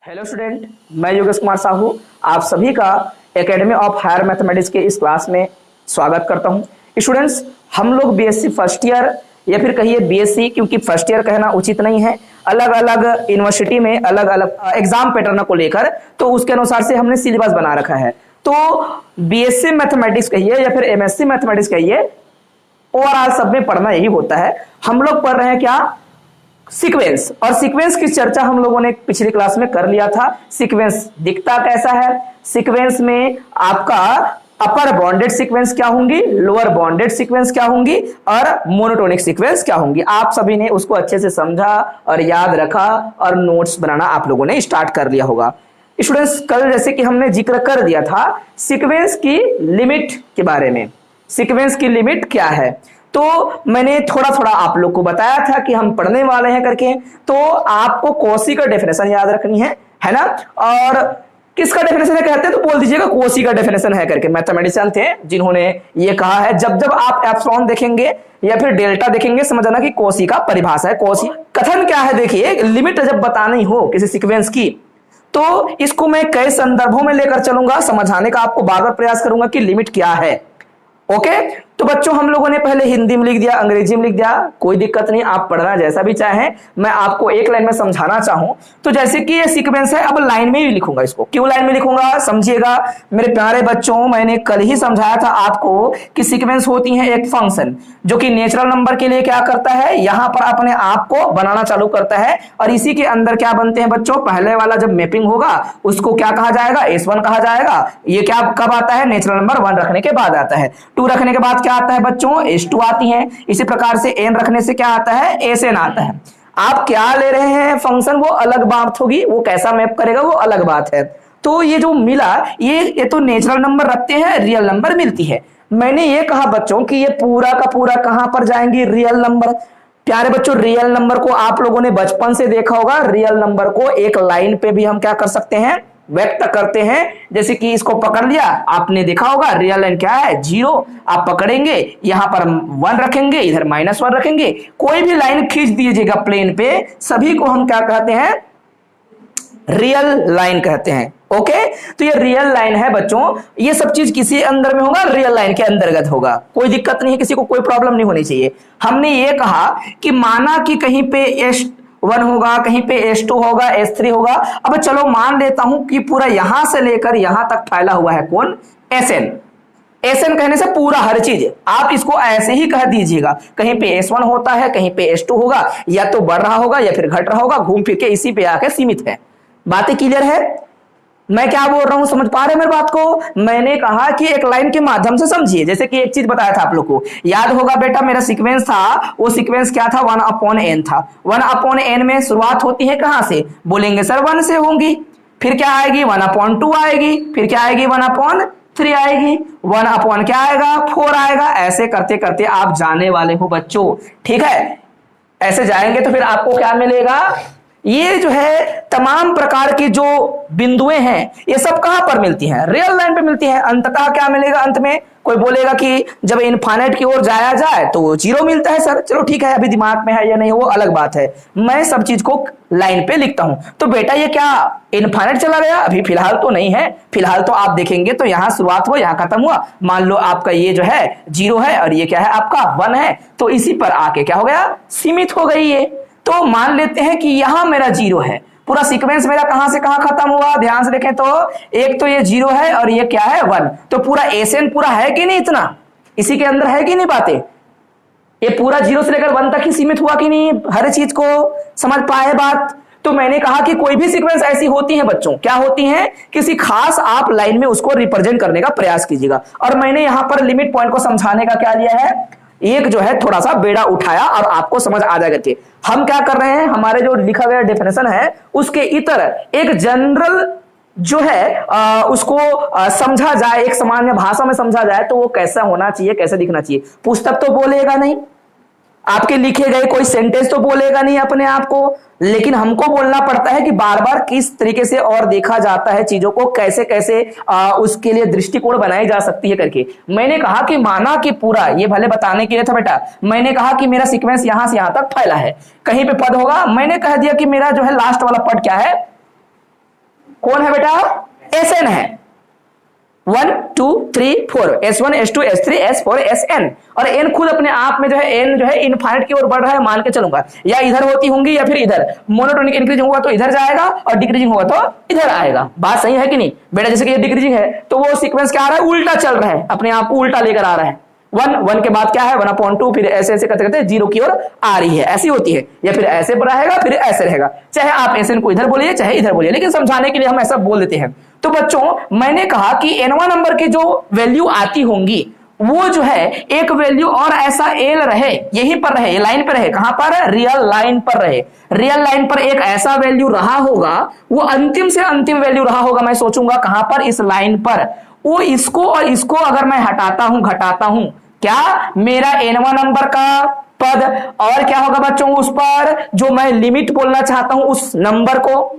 Hello student, मैं योगेश कुमार साहू आप सभी का एकेडमी ऑफ हायर मैथमेटिक्स के इस क्लास में स्वागत करता हूं। स्टूडेंट्स, हम लोग बीएससी फर्स्ट ईयर या फिर कहिए बीएससी, क्योंकि फर्स्ट ईयर कहना उचित नहीं है, अलग अलग यूनिवर्सिटी में अलग अलग एग्जाम पैटर्न को लेकर तो उसके अनुसार से हमने सिलेबस बना रखा है। तो बीएससी मैथमेटिक्स कहिए या फिर एमएससी मैथमेटिक्स कहिए, ओवरऑल सब में पढ़ना यही होता है। हम लोग पढ़ रहे हैं क्या? सीक्वेंस। और सीक्वेंस की चर्चा हम लोगों ने पिछली क्लास में कर लिया था। सीक्वेंस दिखता कैसा है? सीक्वेंस में आपका अपर बॉन्डेड सीक्वेंस क्या होंगी, लोअर बॉन्डेड सीक्वेंस क्या होंगी और मोनोटोनिक सीक्वेंस क्या होंगी। आप सभी ने उसको अच्छे से समझा और याद रखा और नोट्स बनाना आप लोगों ने स्टार्ट कर लिया होगा। स्टूडेंट्स, कल जैसे कि हमने जिक्र कर दिया था सीक्वेंस की लिमिट के बारे में। सीक्वेंस की लिमिट क्या है तो मैंने थोड़ा थोड़ा आप लोग को बताया था कि हम पढ़ने वाले हैं करके। तो आपको कॉची का डेफिनेशन याद रखनी है ना। और किसका डेफिनेशन है कहते हैं तो बोल दीजिएगा कॉची का डेफिनेशन है करके। मैथमेटिशियन थे जिन्होंने ये कहा है। जब जब आप एप्सिलॉन देखेंगे या फिर डेल्टा देखेंगे समझ आना कि कॉची का परिभाषा है। कॉची कथन क्या है? देखिए, लिमिट जब बतानी हो किसी सीक्वेंस की तो इसको मैं कई संदर्भों में लेकर चलूंगा, समझाने का आपको बार बार प्रयास करूंगा कि लिमिट क्या है। ओके, तो बच्चों हम लोगों ने पहले हिंदी में लिख दिया, अंग्रेजी में लिख दिया, कोई दिक्कत नहीं, आप पढ़ना जैसा भी चाहें। मैं आपको एक लाइन में समझाना चाहूं तो जैसे कि ये सीक्वेंस है, अब लाइन में ही लिखूंगा इसको। क्यों लाइन में लिखूंगा समझिएगा मेरे प्यारे बच्चों। मैंने कल ही समझाया था आपको कि सीक्वेंस होती है एक फंक्शन जो कि नेचुरल नंबर के लिए क्या करता है, यहां पर अपने आप को बनाना चालू करता है और इसी के अंदर क्या बनते हैं बच्चों, पहले वाला जब मैपिंग होगा उसको क्या कहा जाएगा, S1 कहा जाएगा। ये क्या कब आता है? नेचुरल नंबर 1 रखने के बाद आता है। 2 रखने के बाद क्या आता है बच्चों? S2 आती है। इसी प्रकार से n रखने से क्या आता है? Sn आता है। आप क्या ले रहे हैं फंक्शन, वो अलग बात होगी, वो कैसा मैप करेगा वो अलग बात है। तो ये जो मिला ये तो नेचुरल नंबर रखते हैं, रियल नंबर मिलती है। मैंने ये कहा बच्चों कि ये पूरा का पूरा कहां पर जाएंगी? Real number. प्यारे बच्चों, रियल नंबर को आप लोगों ने बचपन से देखा होगा। रियल नंबर को एक लाइन पे भी हम क्या कर सकते हैं? व्यक्त करते हैं। जैसे कि इसको पकड़ लिया, आपने देखा होगा रियल लाइन क्या है? 0। आप पकड़ेंगे, यहां पर 1 रखेंगे, इधर -1 रखेंगे। कोई भी लाइन खींच दीजिएगा प्लेन पे, सभी को हम क्या कहते हैं? रियल लाइन कहते हैं। ओके, तो ये रियल लाइन है बच्चों। ये सब चीज किसी अंदर में होगा, रियल लाइन के अंतर्गत होगा। कोई दिक्कत नहीं है, किसी को कोई प्रॉब्लम नहीं होनी चाहिए। हमने ये कहा कि माना कि कहीं पे S1 होगा, कहीं पे S2 होगा, S3 होगा। अब चलो मान लेता हूं कि पूरा यहां से लेकर यहां तक फैला हुआ है कौन? Sn। Sn कहने से पूरा हर चीज, आप इसको ऐसे ही कह दीजिएगा। कहीं पे S1 होता है, कहीं पे S2 होगा, या तो बढ़ रहा होगा या फिर घट रहा होगा, घूम फिर के इसी पे आके सीमित है। बातें क्लियर है? मैं क्या बोल रहा हूं, समझ पा रहे हैं मेरी बात को? मैंने कहा कि एक लाइन के माध्यम से समझिए। जैसे कि एक चीज बताया था आप लोग को, याद होगा बेटा, मेरा सीक्वेंस था, वो सीक्वेंस क्या था? 1/n था। 1/n में शुरुआत होती है कहां से? बोलेंगे सर 1 से होंगी। फिर क्या आएगी? 1/2 आएगी। फिर क्या आएगी? 1/3 आएगी। 1 क्या आएगा? 4 आएगा। ऐसे करते करते आप जाने वाले हो बच्चों, ठीक है? ऐसे जाएंगे तो फिर आपको क्या मिलेगा? ये जो है तमाम प्रकार की जो बिंदुएं हैं ये सब कहां पर मिलती हैं? रियल लाइन पे मिलती हैं। अंततः क्या मिलेगा? अंत में कोई बोलेगा कि जब इनफाइनाइट की ओर जाया जाए तो 0 मिलता है। सर चलो ठीक है, अभी दिमाग में है या नहीं वो अलग बात है। मैं सब चीज को लाइन पे लिखता हूं। तो बेटा ये क्या इनफाइनाइट चला गया? अभी फिलहाल तो नहीं है। फिलहाल तो आप देखेंगे तो यहां शुरुआत हुआ, यहां खत्म हुआ। मान लो आपका ये जो है 0 है और ये क्या है आपका 1 है, तो इसी पर आके क्या हो गया? सीमित हो गई ये। तो मान लेते हैं कि यहां मेरा 0 है। पूरा सीक्वेंस मेरा कहां से कहां खत्म हुआ? ध्यान से देखें तो एक तो ये 0 है और ये क्या है? 1। तो पूरा Sn पूरा है कि नहीं? इतना इसी के अंदर है कि नहीं? बातें ये पूरा 0 से लेकर 1 तक ही सीमित हुआ कि नहीं? हर चीज को समझ पाए बात? तो मैंने कहा कि कोई भी सीक्वेंस ऐसी होती है बच्चों, क्या होती है? किसी खास आप लाइन में उसको रिप्रेजेंट करने का प्रयास कीजिएगा। और मैंने यहां पर लिमिट पॉइंट को समझाने का क्या लिया है? एक जो है थोड़ा सा बेड़ा उठाया और आपको समझ आ जाएगा कि हम क्या कर रहे हैं। हमारे जो लिखा गया डेफिनेशन है उसके इतर एक जनरल जो है उसको समझा जाए, एक सामान्य भाषा में समझा जाए तो वो कैसा होना चाहिए, कैसे दिखना चाहिए। पुस्तक तो बोलेगा नहीं, आपके लिखे गए कोई सेंटेंस तो बोलेगा नहीं अपने आप को, लेकिन हमको बोलना पड़ता है कि बार बार किस तरीके से और देखा जाता है चीजों को, कैसे कैसे उसके लिए दृष्टिकोण बनाई जा सकती है करके। मैंने कहा कि माना कि पूरा ये भले बताने के लिए था बेटा, मैंने कहा कि मेरा सीक्वेंस यहां से यहां तक फैला है, कहीं पे पद होगा, मैंने कह दिया कि मेरा जो है लास्ट वाला पद क्या है? कौन है बेटा? Sn है। 1 2 3 4 S1 S2 S3 S4 Sn, और n खुद अपने आप में जो है n जो है इनफाइनाइट की ओर बढ़ रहा है, मान के चलूंगा, या इधर होती होंगी या फिर इधर। मोनोटोनिक इंक्रीजिंग होगा तो इधर जाएगा और डिक्रीजिंग होगा तो इधर आएगा। बात सही है कि नहीं बेटा? जैसे कि ये डिक्रीजिंग है तो वो सीक्वेंस क्या आ रहा है? उल्टा चल रहा है, अपने आप को उल्टा लेकर आ रहा है। 1 के बाद क्या है? 1/2, फिर ऐसे ऐसे करते करते 0 की ओर आ रही है, ऐसी होती है। या फिर ऐसे रहेगा फिर ऐसे रहेगा, चाहे आप Sn को इधर बोलिए चाहे इधर बोलिए, लेकिन समझाने के लिए हम ऐसा बोल देते हैं। तो बच्चों मैंने कहा कि n1 नंबर की जो वैल्यू आती होंगी वो जो है एक वैल्यू और ऐसा एल रहे, यहीं पर रहे, लाइन पर रहे। कहां पर? रियल लाइन पर रहे। रियल लाइन पर एक ऐसा वैल्यू रहा होगा, वो अंतिम से अंतिम वैल्यू रहा होगा। मैं सोचूंगा कहां पर? इस लाइन पर। वो इसको और इसको अगर मैं हटाता हूं घटाता हूं, क्या मेरा n1 नंबर का पद और क्या होगा बच्चों? उस पर जो मैं लिमिट बोलना चाहता हूं उस नंबर को,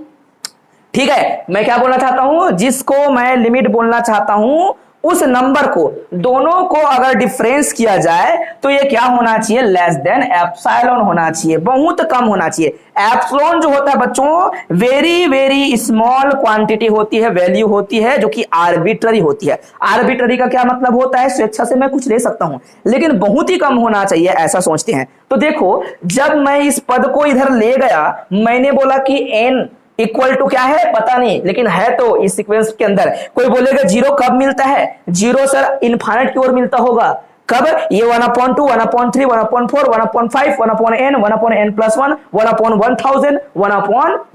ठीक है, मैं क्या बोलना चाहता हूं? जिसको मैं लिमिट बोलना चाहता हूं उस नंबर को, दोनों को अगर डिफरेंस किया जाए तो ये क्या होना चाहिए? लेस देन एप्सिलॉन होना चाहिए, बहुत कम होना चाहिए। एप्सिलॉन जो होता है बच्चों वेरी वेरी स्मॉल क्वांटिटी होती है, वैल्यू होती है जो कि आर्बिट्ररी होती है। आर्बिट्ररी का क्या मतलब होता है? स्वेच्छा से मैं कुछ ले सकता हूं, लेकिन बहुत ही कम होना चाहिए, ऐसा सोचते हैं। तो देखो जब मैं इस पद को इधर ले गया, मैंने बोला कि n इक्वल टू क्या है पता नहीं, लेकिन है तो इस सीक्वेंस के अंदर। कोई बोलेगा 0 कब मिलता है? 0 सर इनफाइनाइट की ओर मिलता होगा। कब? ये 1/2 1/3 1/4 1/5 1/n 1/n+1 1/1000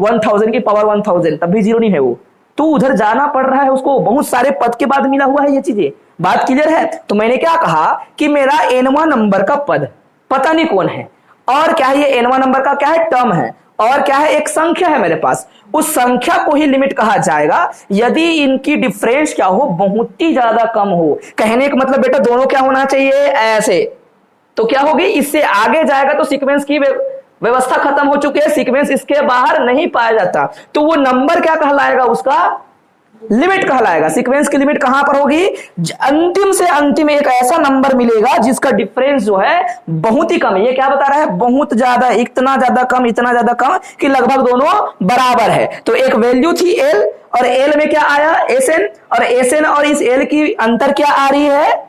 1/1000 की पावर 1000, तब भी 0 नहीं है वो, तो उधर जाना पड़ रहा है उसको। बहुत सारे पद के बाद मिला हुआ है ये चीजें। बात क्लियर है? तो मैंने क्या कहा कि मेरा n1 नंबर का पद पता नहीं कौन है, और क्या है? ये n1 नंबर का क्या है? टर्म है, और क्या है? एक संख्या है मेरे पास। उस संख्या को ही लिमिट कहा जाएगा यदि इनकी डिफरेंस क्या हो? बहुत ही ज्यादा कम हो। कहने का मतलब बेटा दोनों क्या होना चाहिए? ऐसे। तो क्या होगी? इससे आगे जाएगा तो सीक्वेंस की व्यवस्था खत्म हो चुकी है, सीक्वेंस इसके बाहर नहीं पाया जाता, तो वो नंबर क्या कहलाएगा? उसका लिमिट कहलाएगा। सीक्वेंस की लिमिट कहां पर होगी? अंतिम से अंतिम एक ऐसा नंबर मिलेगा जिसका डिफरेंस जो है बहुत ही कम है। ये क्या बता रहा है? बहुत ज्यादा, इतना ज्यादा कम, इतना ज्यादा कम कि लगभग दोनों बराबर है। तो एक वैल्यू थी एल, और एल में क्या आया? Sn, और Sn और इस एल की अंतर क्या आ रही है?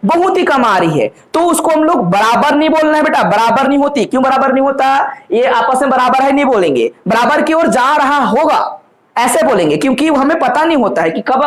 बहुत ही कम आ रही है। तो उसको हम लोग बराबर नहीं बोलना है बेटा, बराबर नहीं होती। क्यों बराबर नहीं होता? ये आपस में बराबर है नहीं बोलेंगे, बराबर की ओर जा रहा होगा ऐसे बोलेंगे, क्योंकि हमें पता नहीं होता है कि कब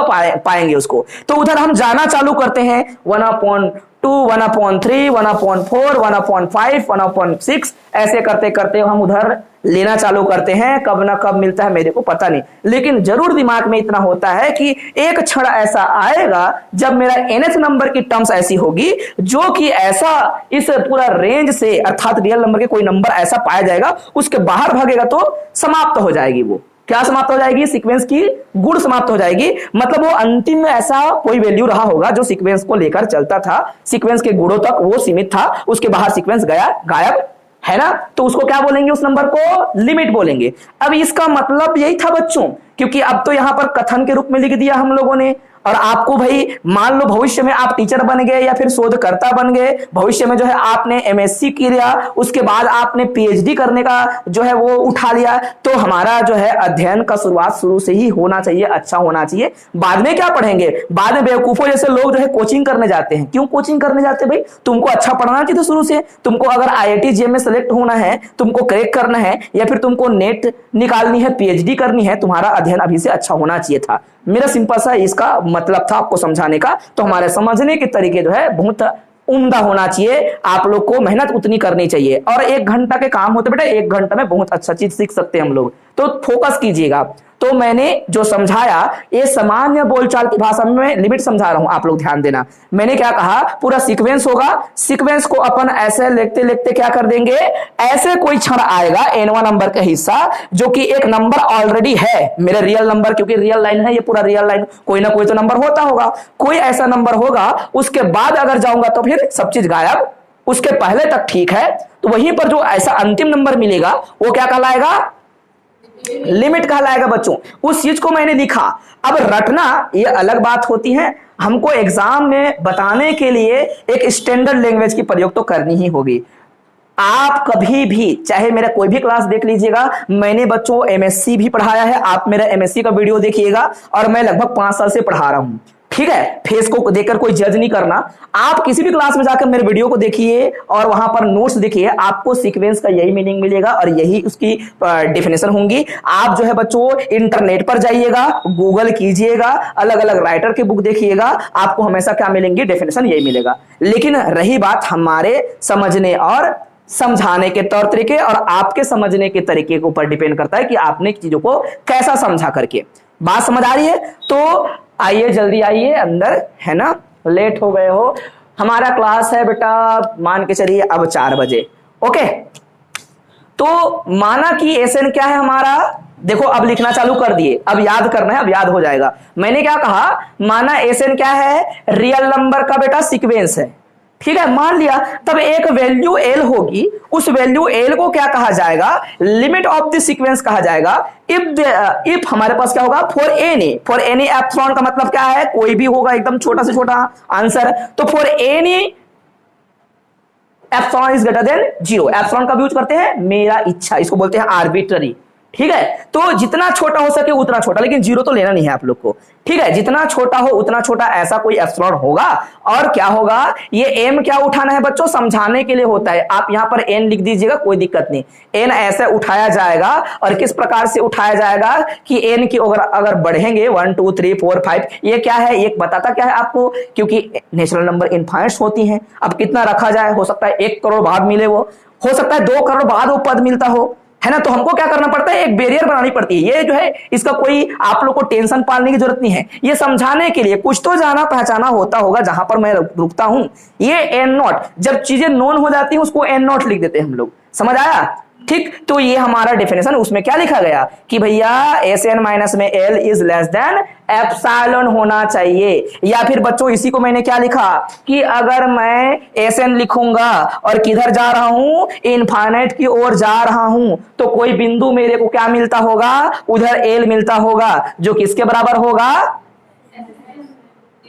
पाएंगे उसको। तो उधर हम जाना चालू करते हैं 1/2 1/3 1/4 1/5 1/6, ऐसे करते करते हम उधर लेना चालू करते हैं। कब ना कब मिलता है मेरे को पता नहीं, लेकिन जरूर दिमाग में इतना होता है कि एक क्षण ऐसा आएगा जब मेरा nth नंबर की टर्म्स ऐसी होगी जो कि ऐसा इस पूरा रेंज से, अर्थात रियल नंबर के कोई नंबर ऐसा पाया जाएगा, उसके बाहर भागेगा तो समाप्त हो जाएगी। वो क्या समाप्त हो जाएगी? सीक्वेंस की गुण समाप्त हो जाएगी। मतलब वो अंतिम में ऐसा कोई वैल्यू रहा होगा जो सीक्वेंस को लेकर चलता था, सीक्वेंस के गुणों तक वो सीमित था, उसके बाहर सीक्वेंस गया, गायब है ना, तो उसको क्या बोलेंगे? उस नंबर को लिमिट बोलेंगे। अब इसका मतलब यही था बच्चों, क्योंकि अब तो यहां पर कथन के रूप में लिख दिया हम लोगों ने। और आपको भाई मान लो भविष्य में आप टीचर बन गए या फिर शोधकर्ता बन गए, भविष्य में जो है आपने एमएससी किया, उसके बाद आपने पीएचडी करने का जो है वो उठा लिया, तो हमारा जो है अध्ययन का शुरुआत शुरू से ही होना चाहिए, अच्छा होना चाहिए। बाद में क्या पढ़ेंगे? बाद में बेवकूफों जैसे लोग जो है कोचिंग करने जाते हैं। क्यों कोचिंग करने जाते हैं भाई? तुमको अच्छा पढ़ना चाहिए शुरू से। तुमको अगर IIT जेईई में सेलेक्ट होना है, तुमको क्रैक करना है, या फिर तुमको नेट निकालनी है, पीएचडी करनी है, तुम्हारा अध्ययन अभी से अच्छा होना चाहिए था। मेरा सिंपल सा इसका मतलब था आपको समझाने का। तो हमारे समझने के तरीके जो है बहुत उम्दा होना चाहिए, आप लोग को मेहनत उतनी करनी चाहिए। और 1 घंटा के काम होते बेटा, 1 घंटा में बहुत अच्छा चीज सीख सकते हैं हम लोग, तो फोकस कीजिएगा। तो मैंने जो समझाया ये सामान्य बोलचाल की भाषा में मैं लिमिट समझा रहा हूं, आप लोग ध्यान देना। मैंने क्या कहा? पूरा सीक्वेंस होगा, सीक्वेंस को अपन ऐसे लिखते लिखते क्या कर देंगे? ऐसे कोई क्षण आएगा n1 नंबर का हिस्सा जो कि एक नंबर ऑलरेडी है, मेरा रियल नंबर, क्योंकि रियल लाइन है ये पूरा रियल लाइन, कोई ना कोई तो नंबर होता होगा, कोई ऐसा नंबर होगा, उसके बाद अगर जाऊंगा तो फिर सब चीज गायब, उसके पहले तक ठीक है। तो वहीं पर जो ऐसा अंतिम नंबर मिलेगा वो क्या कहलाएगा? लिमिट कहलाएगा बच्चों। उस चीज को मैंने लिखा। अब रटना ये अलग बात होती है, हमको एग्जाम में बताने के लिए एक स्टैंडर्ड लैंग्वेज की प्रयोग तो करनी ही होगी। आप कभी भी चाहे मेरा कोई भी क्लास देख लीजिएगा, मैंने बच्चों एमएससी भी पढ़ाया है, आप मेरा एमएससी का वीडियो देखिएगा और मैं लगभग 5 साल से पढ़ा रहा हूं, ठीक है। फेस को देखकर कोई जज नहीं करना। आप किसी भी क्लास में जाकर मेरे वीडियो को देखिए और वहां पर नोट्स देखिए, आपको सीक्वेंस का यही मीनिंग मिलेगा और यही उसकी डेफिनेशन होंगी। आप जो है बच्चों इंटरनेट पर जाइएगा, गूगल कीजिएगा, अलग अलग राइटर की बुक देखिएगा, आपको हमेशा क्या मिलेंगी, डेफिनेशन यही मिलेगा। लेकिन रही बात हमारे समझने और समझाने के तौर तरीके और आपके समझने के तरीके के ऊपर डिपेंड करता है कि आपने चीजों को कैसा समझा करके। बात समझ आ रही है? तो आइए जल्दी आइए अंदर, है ना, लेट हो गए हो। हमारा क्लास है बेटा मान के चलिए अब 4 बजे, ओके। तो माना कि एसएन क्या है हमारा, देखो अब लिखना चालू कर दिए, अब याद करना है, अब याद हो जाएगा। मैंने क्या कहा, माना एसएन क्या है, रियल नंबर का बेटा सीक्वेंस है, ठीक है। मान लिया तब एक वैल्यू एल होगी, उस वैल्यू एल को क्या कहा जाएगा, लिमिट ऑफ द सीक्वेंस कहा जाएगा। इफ हमारे पास क्या होगा, फॉर एनी एप्सिलॉन का मतलब क्या है, कोई भी होगा एकदम छोटा से छोटा आंसर। तो for any epsilon is greater than 0, epsilon का यूज करते हैं मेरा इच्छा, इसको बोलते हैं आर्बिट्ररी, ठीक है। तो जितना छोटा हो सके उतना छोटा, लेकिन 0 तो लेना नहीं है आप लोग को, ठीक है। जितना छोटा हो उतना छोटा ऐसा कोई एप्सिलॉन होगा। और क्या होगा, ये एम क्या उठाना है बच्चों, समझाने के लिए होता है। आप यहां पर एन लिख दीजिएगा, कोई दिक्कत नहीं। एन ऐसे उठाया जाएगा और किस प्रकार से उठाया जाएगा कि एन की अगर बढ़ेंगे 1 2 3 4 5, ये क्या है, एक बताता क्या है आपको, क्योंकि नेचुरल नंबर इनफाइनाइट होती हैं। अब कितना रखा जाए, हो सकता है 1 करोड़ बाद मिले, वो हो सकता है 2 करोड़ बाद वो पद मिलता हो, है ना। तो हमको क्या करना पड़ता है, एक बैरियर बनानी पड़ती है। ये जो है इसका कोई आप लोग को टेंशन पालने की जरूरत नहीं है, ये समझाने के लिए कुछ तो जाना पहचाना होता होगा जहां पर मैं रुकता हूं। ये एन नॉट, जब चीजें नोन हो जाती हैं उसको एन नॉट लिख देते हैं हम लोग, समझ आया, ठीक। तो ये हमारा डेफिनेशन, उसमें क्या लिखा गया कि भैया एस एन माइनस में L is less than epsilon होना चाहिए। या फिर बच्चों इसी को मैंने क्या लिखा कि अगर मैं एस एन लिखूंगा और किधर जा रहा हूं, इनफाइनाइट की ओर जा रहा हूं, तो कोई बिंदु मेरे को क्या मिलता होगा, उधर एल मिलता होगा, जो किसके बराबर होगा,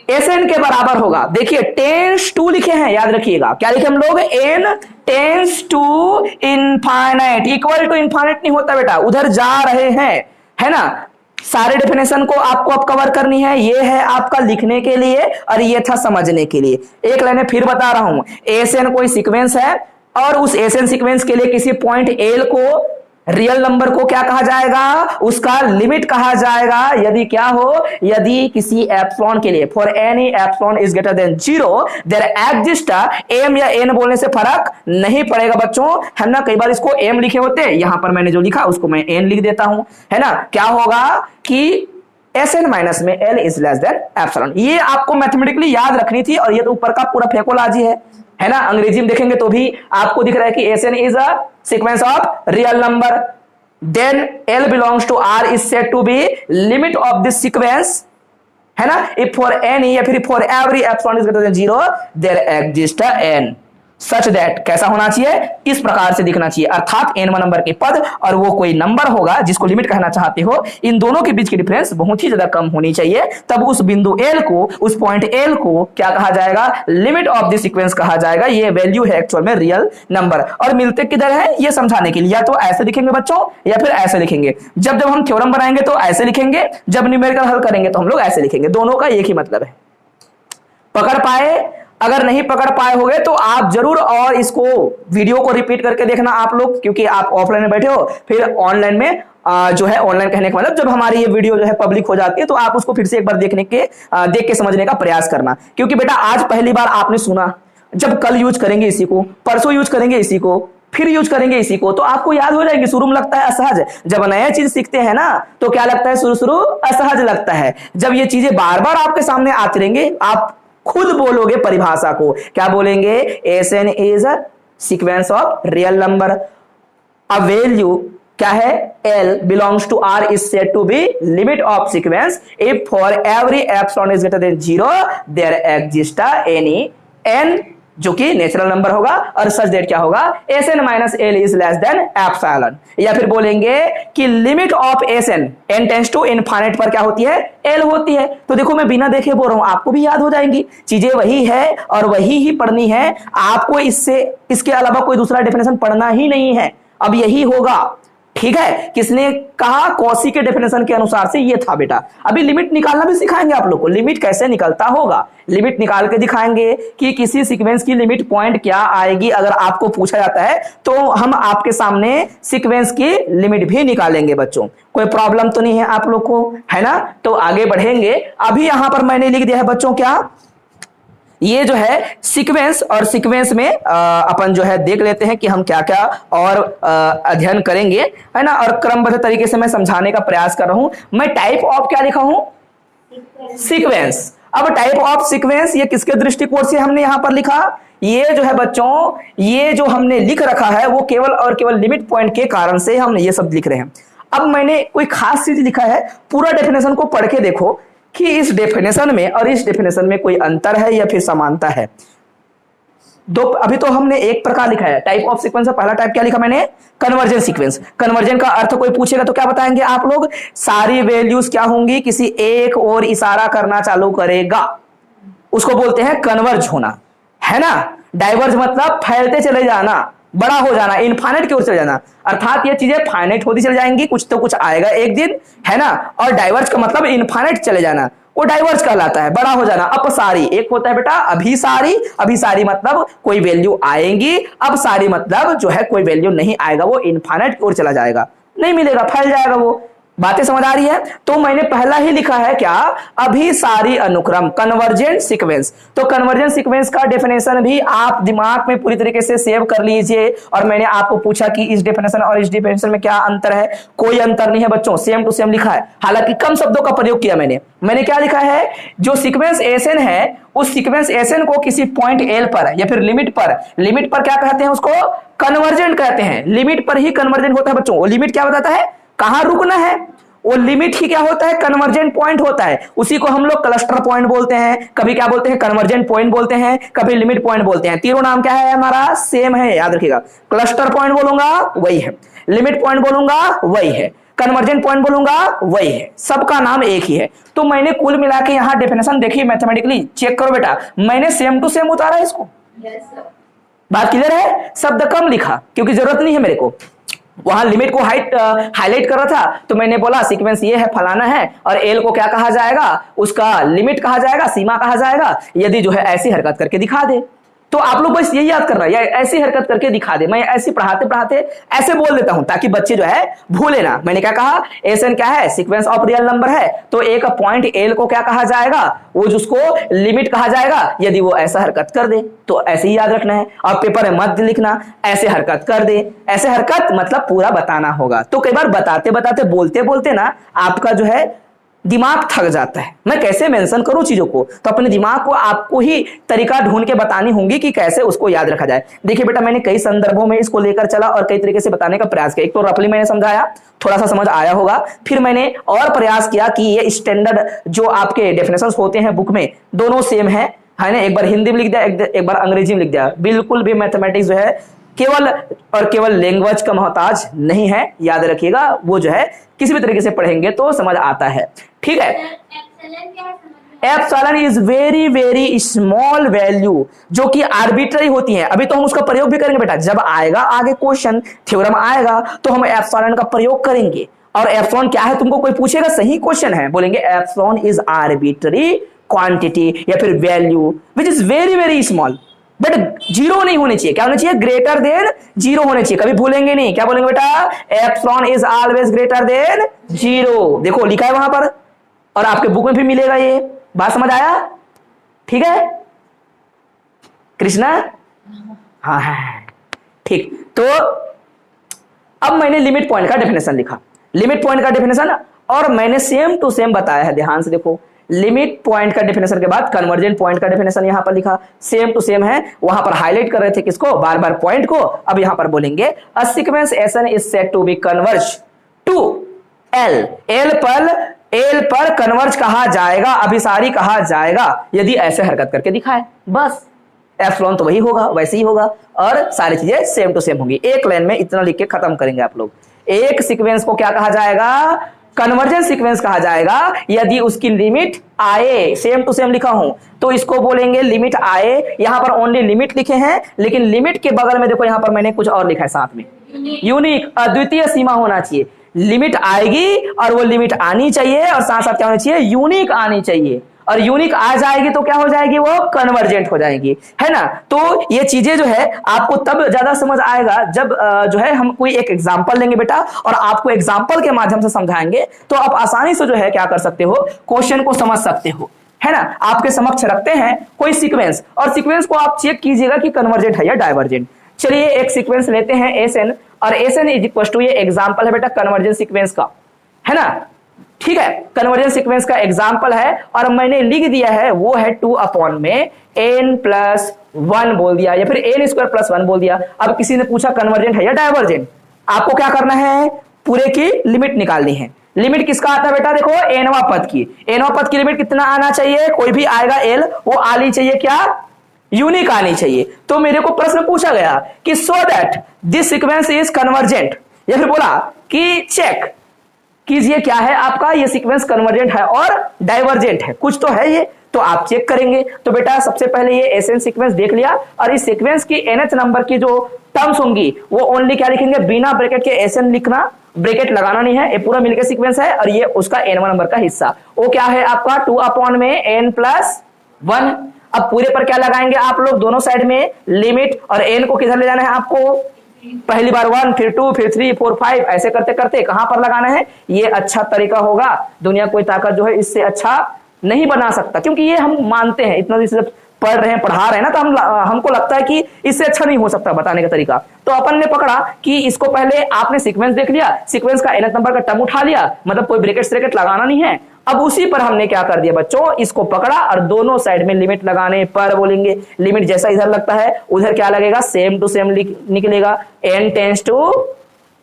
एस एन के बराबर होगा। देखिए टेंस टू लिखे हैं, याद रखिएगा क्या लिखे हम लोग, n tends to infinite, equal to infinite नहीं होता बेटा, उधर जा रहे हैं, है ना। सारे डेफिनेशन को आपको अब कवर करनी है, ये है आपका लिखने के लिए और ये था समझने के लिए। एक लाइन फिर बता रहा हूं, एस एन कोई सीक्वेंस है और उस एस एन सीक्वेंस के लिए किसी पॉइंट एल को, रियल नंबर को क्या कहा जाएगा, उसका लिमिट कहा जाएगा। यदि क्या हो, यदि किसी एप्सिलॉन के लिए, for any epsilon is greater than 0 there exist, M या एन बोलने से फर्क नहीं पड़ेगा बच्चों, है ना। कई बार इसको एम लिखे होते हैं, यहां पर मैंने जो लिखा उसको मैं एन लिख देता हूं, है ना। क्या होगा कि एस एन माइनस में L is less than epsilon, ये आपको मैथमेटिकली याद रखनी थी। और ये तो ऊपर का पूरा फेकोलॉजी है ना। अंग्रेजी में देखेंगे तो भी आपको दिख रहा है कि S N is a sequence of real number, then L belongs to R is said to be limit of this sequence, है ना। इफ फॉर एनी या फिर for every epsilon is greater than 0 there exist N such that, कैसा होना चाहिए, इस प्रकार से दिखना चाहिए। अर्थात n नंबर के पद और वो कोई नंबर होगा जिसको लिमिट कहना चाहते हो, इन दोनों के बीच की डिफरेंस बहुत ही ज्यादा कम होनी चाहिए। तब उस बिंदु l को, उस पॉइंट l को क्या कहा जाएगा, लिमिट ऑफ द सीक्वेंस कहा जाएगा। ये वैल्यू है एक्चुअल में रियल नंबर। और मिलते किधर है ये समझाने के लिए, या तो ऐसे लिखेंगे बच्चों या फिर ऐसे लिखेंगे। जब हम थ्योरम बनाएंगे तो ऐसे लिखेंगे, जब न्यूमेरिकल हल करेंगे तो हम लोग ऐसे लिखेंगे। दोनों का एक ही मतलब है। पकड़ पाए? अगर नहीं पकड़ पाए होगे तो आप जरूर और इसको वीडियो को रिपीट करके देखना आप लोग, क्योंकि आप ऑफलाइन में बैठे हो, फिर ऑनलाइन में जो है, ऑनलाइन कहने का मतलब जब हमारी ये वीडियो जो है पब्लिक हो जाती है तो आप उसको फिर से एक बार देख के समझने का प्रयास करना। क्योंकि बेटा आज पहली बार आपने सुना, जब कल यूज करेंगे इसी को, परसों यूज करेंगे इसी को, फिर यूज करेंगे इसी को, तो आपको याद हो जाएगी। शुरू में लगता है असहज, जब नया चीज सीखते हैं ना तो क्या लगता है, शुरू असहज लगता है। जब ये चीजें बार बार आपके सामने आती रहेंगे, आप खुद बोलोगे परिभाषा को, क्या बोलेंगे, S N is a sequence of real number, a value क्या है, L belongs to R is said to be limit of sequence if for every epsilon is greater than 0 there exist any N जो कि natural number होगा, और such that क्या होगा, Sn minus L is less than epsilon. या फिर बोलेंगे कि limit of Sn n tends to infinite पर क्या होती है, L होती है। तो देखो मैं बिना देखे बोल रहा हूं, आपको भी याद हो जाएंगी चीजें, वही है और वही ही पढ़नी है आपको, इसके अलावा कोई दूसरा डेफिनेशन पढ़ना ही नहीं है, अब यही होगा। ठीक है, किसने कहा, कॉसी के डेफिनेशन के अनुसार से ये था बेटा। अभी लिमिट निकालना भी सिखाएंगे आप लोग को, लिमिट कैसे निकलता होगा, लिमिट निकाल के दिखाएंगे कि किसी सीक्वेंस की लिमिट पॉइंट क्या आएगी। अगर आपको पूछा जाता है तो हम आपके सामने सीक्वेंस की लिमिट भी निकालेंगे बच्चों, कोई प्रॉब्लम तो नहीं है आप लोग को, है ना। तो आगे बढ़ेंगे। अभी यहां पर मैंने लिख दिया है बच्चों क्या, ये जो है सीक्वेंस, और सीक्वेंस में अपन जो है देख लेते हैं कि हम क्या क्या और अध्ययन करेंगे, है ना। और क्रमबद्ध तरीके से मैं समझाने का प्रयास कर रहा हूं। मैं टाइप ऑफ क्या लिखा हूं, सीक्वेंस। अब टाइप ऑफ सीक्वेंस ये किसके दृष्टिकोण से हमने यहां पर लिखा, ये जो है बच्चों, ये जो हमने लिख रखा है वो केवल और केवल लिमिट पॉइंट के कारण से हम ये सब लिख रहे हैं। अब मैंने कोई खास चीज लिखा है, पूरा डेफिनेशन को पढ़ के देखो कि इस डेफिनेशन में और इस डेफिनेशन में कोई अंतर है या फिर समानता है। दो, अभी तो हमने एक प्रकार लिखा है टाइप ऑफ सीक्वेंस। पहला टाइप क्या लिखा मैंने, कन्वर्जन सीक्वेंस। कन्वर्जन का अर्थ कोई पूछेगा तो क्या बताएंगे आप लोग, सारी वैल्यूज क्या होंगी, किसी एक और इशारा करना चालू करेगा, उसको बोलते हैं कन्वर्ज होना, है ना। डाइवर्ज मतलब फैलते चले जाना, बड़ा हो जाना, इनफाइनाइट की ओर चले जाना, अर्थात ये चीजें फाइनाइट होती चली जाएंगी, कुछ तो कुछ आएगा एक दिन, है ना। और डाइवर्ज का मतलब इनफाइनाइट चले जाना, वो डाइवर्ज कहलाता है, बड़ा हो जाना। अपसारी एक होता है बेटा अभिसारी, अभिसारी मतलब कोई वैल्यू आएंगी, अपसारी मतलब जो है कोई वैल्यू नहीं आएगा, वो इनफाइनाइट की ओर चला जाएगा, नहीं मिलेगा, फैल जाएगा वो। बातें समझ आ रही है। तो मैंने पहला ही लिखा है क्या, अभिसारी अनुक्रम, कन्वर्जेंट सीक्वेंस। तो कन्वर्जेंट सीक्वेंस का डेफिनेशन भी आप दिमाग में पूरी तरीके से सेव कर लीजिए। और मैंने आपको पूछा कि इस डेफिनेशन और इस डेफिनेशन में क्या अंतर है, कोई अंतर नहीं है बच्चों, सेम टू सेम लिखा है, हालांकि कम शब्दों का प्रयोग किया मैंने क्या लिखा है, जो सीक्वेंस Sn है उस सीक्वेंस Sn को किसी पॉइंट L पर या फिर लिमिट पर क्या कहते हैं, उसको कन्वर्जेंट कहते हैं। लिमिट पर ही कन्वर्जेंट होता है बच्चों। वो लिमिट क्या बताता है, कहां रुकना है, वो लिमिट ही क्या होता है, कन्वर्जेंट पॉइंट होता है। उसी को हम लोग क्लस्टर पॉइंट बोलते हैं, कभी क्या बोलते हैं, कन्वर्जेंट पॉइंट बोलते हैं, कभी लिमिट पॉइंट बोलते हैं। तीनों नाम क्या है हमारा, सेम है, याद रखिएगा। क्लस्टर पॉइंट बोलूंगा वही है, लिमिट पॉइंट बोलूंगा वही है, कन्वर्जेंट पॉइंट बोलूंगा वही है, सबका नाम एक ही है। तो मैंने कुल मिला के यहां डेफिनेशन देखी, मैथमेटिकली चेक करो बेटा, मैंने सेम टू सेम उतारा इसको। बात क्लियर है, शब्द कम लिखा क्योंकि जरूरत नहीं है मेरे को, वहां लिमिट को हाईलाइट कर रहा था तो मैंने बोला सीक्वेंस ये है, फलाना है, और एल को क्या कहा जाएगा, उसका लिमिट कहा जाएगा, सीमा कहा जाएगा, यदि जो है ऐसी हरकत करके दिखा दे। तो आप लोग बस यही याद करना, या ऐसी हरकत करके दिखा दे। मैं ऐसी पढ़ाते पढ़ाते ऐसे बोल देता हूं ताकि बच्चे जो है भूले ना। मैंने क्या कहा, Sn क्या है, सीक्वेंस ऑफ रियल नंबर है, तो एक पॉइंट L को क्या कहा जाएगा, वो जिसको लिमिट कहा जाएगा, यदि वो ऐसा हरकत कर दे तो ऐसे ही याद रखना है। और पेपर में मत लिखना ऐसे हरकत कर दे, ऐसे हरकत मतलब पूरा बताना होगा। तो कई बार बताते बताते बोलते बोलते ना आपका जो है दिमाग थक जाता है, मैं कैसे मेंशन करूं चीजों को, तो अपने दिमाग को आपको ही तरीका ढूंढ के बतानी होंगी कि कैसे उसको याद रखा जाए। देखिए बेटा, मैंने कई संदर्भों में इसको लेकर चला और कई तरीके से बताने का प्रयास किया। एक तो रफली मैंने समझाया, थोड़ा सा समझ आया होगा, फिर मैंने और प्रयास किया कि ये स्टैंडर्ड जो आपके डेफिनेशंस होते हैं बुक में, दोनों सेम है ना। एक बार हिंदी में लिख दिया, एक बार अंग्रेजी में लिख दिया। बिल्कुल भी मैथमेटिक्स जो है केवल और केवल लैंग्वेज का मोहताज नहीं है, याद रखिएगा। वो जो है किसी भी तरीके से पढ़ेंगे तो समझ आता है, ठीक है। Epsilon is very very small value जो कि आर्बिट्ररी होती है। अभी तो हम उसका प्रयोग भी करेंगे बेटा, जब आएगा आगे क्वेश्चन थ्योरम आएगा तो हम एप्सिलॉन का प्रयोग करेंगे। और एप्सिलॉन क्या है, तुमको कोई पूछेगा, सही क्वेश्चन है, बोलेंगे एप्सिलॉन इज आर्बिट्ररी क्वांटिटी या फिर value which is very very small, but zero नहीं होने चाहिए। क्या होना चाहिए, ग्रेटर देन जीरो होने चाहिए। कभी भूलेंगे नहीं, क्या बोलेंगे बेटा, epsilon is always greater than zero. देखो लिखा है वहां पर, और आपके बुक में भी मिलेगा। ये बात समझ आया, ठीक है कृष्णा? हाँ हाँ ठीक। तो अब मैंने लिमिट पॉइंट का डेफिनेशन लिखा, लिमिट पॉइंट का डेफिनेशन, और मैंने सेम टू सेम बताया है, ध्यान से देखो। लिमिट पॉइंट का डेफिनेशन के बाद कन्वर्जेंट पॉइंट का डेफिनेशन यहां पर लिखा, सेम टू सेम है। वहां पर हाईलाइट कर रहे थे किसको, बार बार पॉइंट को। अब यहां पर बोलेंगे a sequence Sn is said to be converge to L, L पर कन्वर्ज कहा जाएगा, अभिसारी कहा जाएगा, यदि ऐसे हरकत करके दिखाए। बस एप्सिलॉन तो वही होगा, वैसे ही होगा, और सारी चीजें सेम टू सेम होंगी। एक लाइन में इतना लिख के खत्म करेंगे आप लोग। एक सीक्वेंस को क्या कहा जाएगा? कन्वर्जेंस सीक्वेंस कहा जाएगा यदि उसकी लिमिट आए, सेम टू सेम लिखा हूं तो इसको बोलेंगे लिमिट आए। यहां पर ओनली लिमिट लिखे हैं, लेकिन लिमिट के बगल में देखो यहां पर मैंने कुछ और लिखा है साथ में, यूनिक, अद्वितीय सीमा होना चाहिए। लिमिट आएगी और वो लिमिट आनी चाहिए, और साथ साथ क्या होनी चाहिए? यूनिक आनी चाहिए, और यूनिक आ जाएगी तो क्या हो जाएगी? वो कन्वर्जेंट हो जाएगी, है ना। तो ये चीजें जो है आपको तब ज्यादा समझ आएगा जब जो है हम कोई एक एग्जांपल लेंगे बेटा, और आपको एग्जांपल के माध्यम से समझाएंगे, तो आप आसानी से जो है क्या कर सकते हो? क्वेश्चन को समझ सकते हो, है ना। आपके समक्ष रखते हैं कोई सीक्वेंस, और सीक्वेंस को आप चेक कीजिएगा कि कन्वर्जेंट है या डाइवर्जेंट। चलिए एक सीक्वेंस लेते हैं एसएन, और एसएन इज इक्वल टू, ये एग्जांपल है बेटा कन्वर्जेंस सीक्वेंस का, है ना। ठीक है, कन्वर्जेंस सीक्वेंस का एग्जांपल है, और मैंने लिख दिया है वो है 2 अपॉन में n+1 बोल दिया, या फिर n² + 1 बोल दिया। अब किसी ने पूछा कन्वर्जेंट है या डाइवर्जेंट, आपको क्या करना है? पूरे की लिमिट निकालनी है। लिमिट किसका आता है बेटा? देखो एनवा पद की, एनवा पद की लिमिट कितना आना चाहिए? कोई भी आएगा एल, वो आनी चाहिए क्या? यूनिक आनी चाहिए। तो मेरे को प्रश्न पूछा गया कि so that this sequence is convergent, या फिर बोला कि चेक कीजिए क्या है आपका ये सीक्वेंस कन्वर्जेंट है और डाइवर्जेंट है, कुछ तो है ये, तो आप चेक करेंगे। तो बेटा सबसे पहले ये एसएन सीक्वेंस देख लिया, और इस सीक्वेंस की एनएच नंबर की जो टर्म्स होंगी वो ओनली क्या लिखेंगे? बिना ब्रैकेट के एसएन लिखना, ब्रैकेट लगाना नहीं है, ये पूरा मिलकर सीक्वेंस है, और ये उसका n1 नंबर का हिस्सा, वो क्या है आपका 2 अपॉन में n+1। अब पूरे पर क्या लगाएंगे आप लोग? दोनों साइड में लिमिट, और n को किधर ले जाना है आपको? पहली बार 1, फिर 2, फिर 3, 4, 5, ऐसे करते करते कहां पर लगाना है? ये अच्छा तरीका होगा, दुनिया कोई ताकत जो है इससे अच्छा नहीं बना सकता, क्योंकि ये हम मानते हैं, इतना दिन से पढ़ रहे हैं, पढ़ा रहे हैं ना, तो हमको लगता है कि इससे अच्छा नहीं हो सकता बताने का तरीका। तो अपन ने पकड़ा कि इसको पहले आपने सीक्वेंस देख लिया, सीक्वेंस का nth नंबर का टर्म उठा लिया, मतलब कोई ब्रैकेट लगाना नहीं है। अब उसी पर हमने क्या कर दिया बच्चों? इसको पकड़ा और दोनों साइड में लिमिट लगाने पर बोलेंगे, लिमिट जैसा इधर लगता है उधर क्या लगेगा? सेम टू सेम निकलेगा, n टेंड्स टू